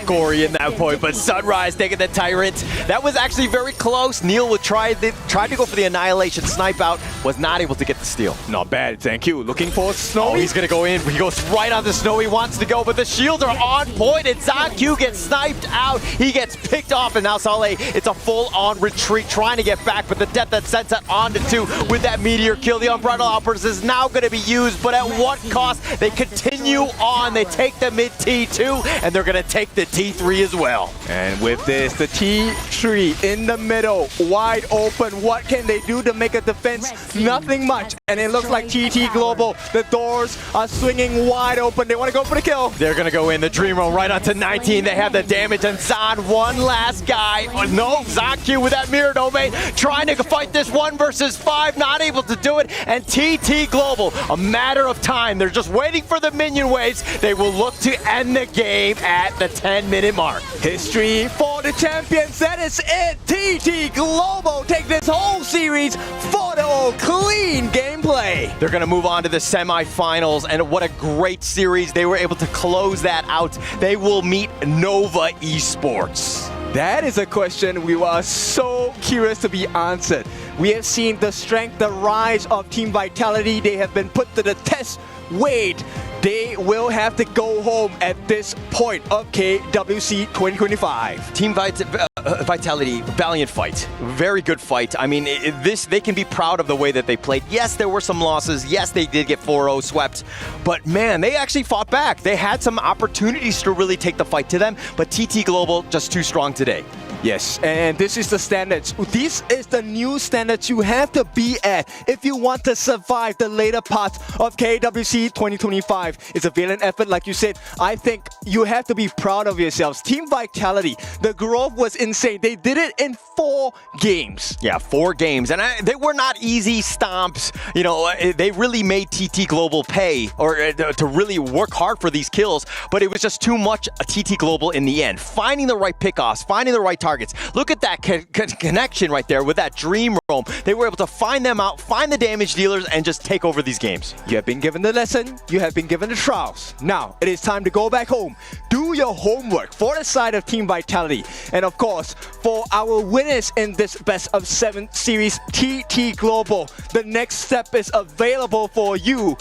gory in that point, but Sunrise taking the Tyrant. That was actually very close. Neil would tried to go for the annihilation snipe out, was not able to get the steal. Not bad, thank you. Looking for Snowy. Oh, he's gonna go in. He goes right on the Snowy, wants to go, but the shields are on point, and Zancu gets sniped out. He gets picked off, and now Saleh, it's a full-on retreat, trying to get back, but the death that sends it on to 2 with that meteor kill. The Umbrella Outburst is now going to be used, but at what cost? They continue on. They take the mid T2, and they're going to take the T3 as well. And with this, the T3 in the middle, wide open. What can they do to make a defense? Nothing much. And it looks like TT Global, the doors are swinging wide open. They want to go for the kill. They're going to go in the Dream Roam right onto 19. They have the damage, and Zan, one last guy. Oh, no, Zancu with that mirror domain, trying to fight this 1 versus 5, not able to do it. And TT Global, a matter of time. They're just waiting for the minion waves. They will look to end the game at the 10-minute mark. History for the champions. That is it. TT Global take this whole series 4-0 clean gameplay. They're going to move on to the semifinals, and what a great series. They were able to close that out. They will meet Nova Esports. That is a question we were so curious to be answered. We have seen the strength, the rise of Team Vitality. They have been put to the test. Wait, they will have to go home at this point of KWC 2025. Team Vitality, valiant fight. Very good fight. I mean, they can be proud of the way that they played. Yes, there were some losses. Yes, they did get 4-0 swept. But man, they actually fought back. They had some opportunities to really take the fight to them, but TT Global just too strong today. Yes, and this is the standards. This is the new standards you have to be at if you want to survive the later parts of KWC 2025. It's a valiant effort, like you said. I think you have to be proud of yourselves. Team Vitality, the growth was insane. They did it in 4 games. Yeah, 4 games, and they were not easy stomps. You know, they really made TT Global pay, or to really work hard for these kills, but it was just too much TT Global in the end. Finding the right pickoffs, finding the right targets. Look at that connection right there with that Dream Roam. They were able to find them out, find the damage dealers, and just take over these games. You have been given the lesson. You have been given the trials. Now, it is time to go back home. Do your homework for the side of Team Vitality. And of course, for our winners in this best of 7 series, TT Global, the next step is available for you.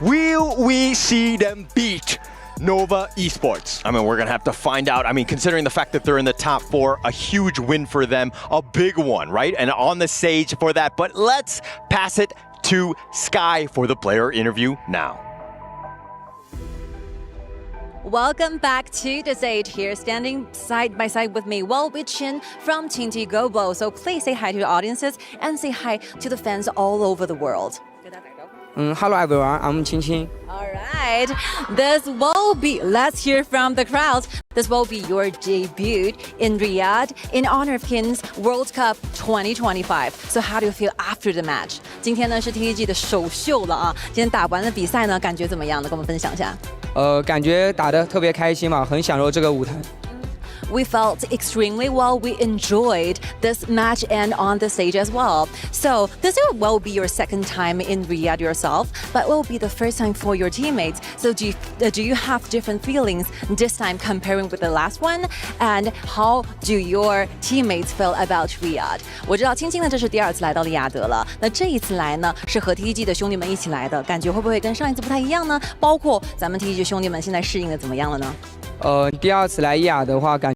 Will we see them beat Nova Esports? I mean, we're going to have to find out. I mean, considering the fact that they're in the top 4, a huge win for them, a big one, right? And on the stage for that. But let's pass it to Sky for the player interview now. Welcome back to the stage. Here, standing side by side with me, Chin from Clinching Global. So please say hi to the audiences and say hi to the fans all over the world. Hello everyone, I'm Clinching. All right, this will be, let's hear from the crowd. This will be your debut in Riyadh in honor of Kings World Cup 2025. So how do you feel after the match? 今天呢是 TEG 的首秀了啊，今天打完了比赛呢，感觉怎么样呢？跟我们分享一下。感觉打得特别开心嘛，很享受这个舞台。We felt extremely well. We enjoyed this match and on the stage as well. So this will be your second time in Riyadh yourself, but will be the first time for your teammates. So do you have different feelings this time comparing with the last one? And how do your teammates feel about Riyadh? 我知道青青呢这是第2次来到利雅得了，那这一次来呢是和 TEG 的兄弟们一起来的，感觉会不会跟上一次不太一样呢？包括咱们 TEG 兄弟们现在适应的怎么样了呢？第2次来利雅的话，感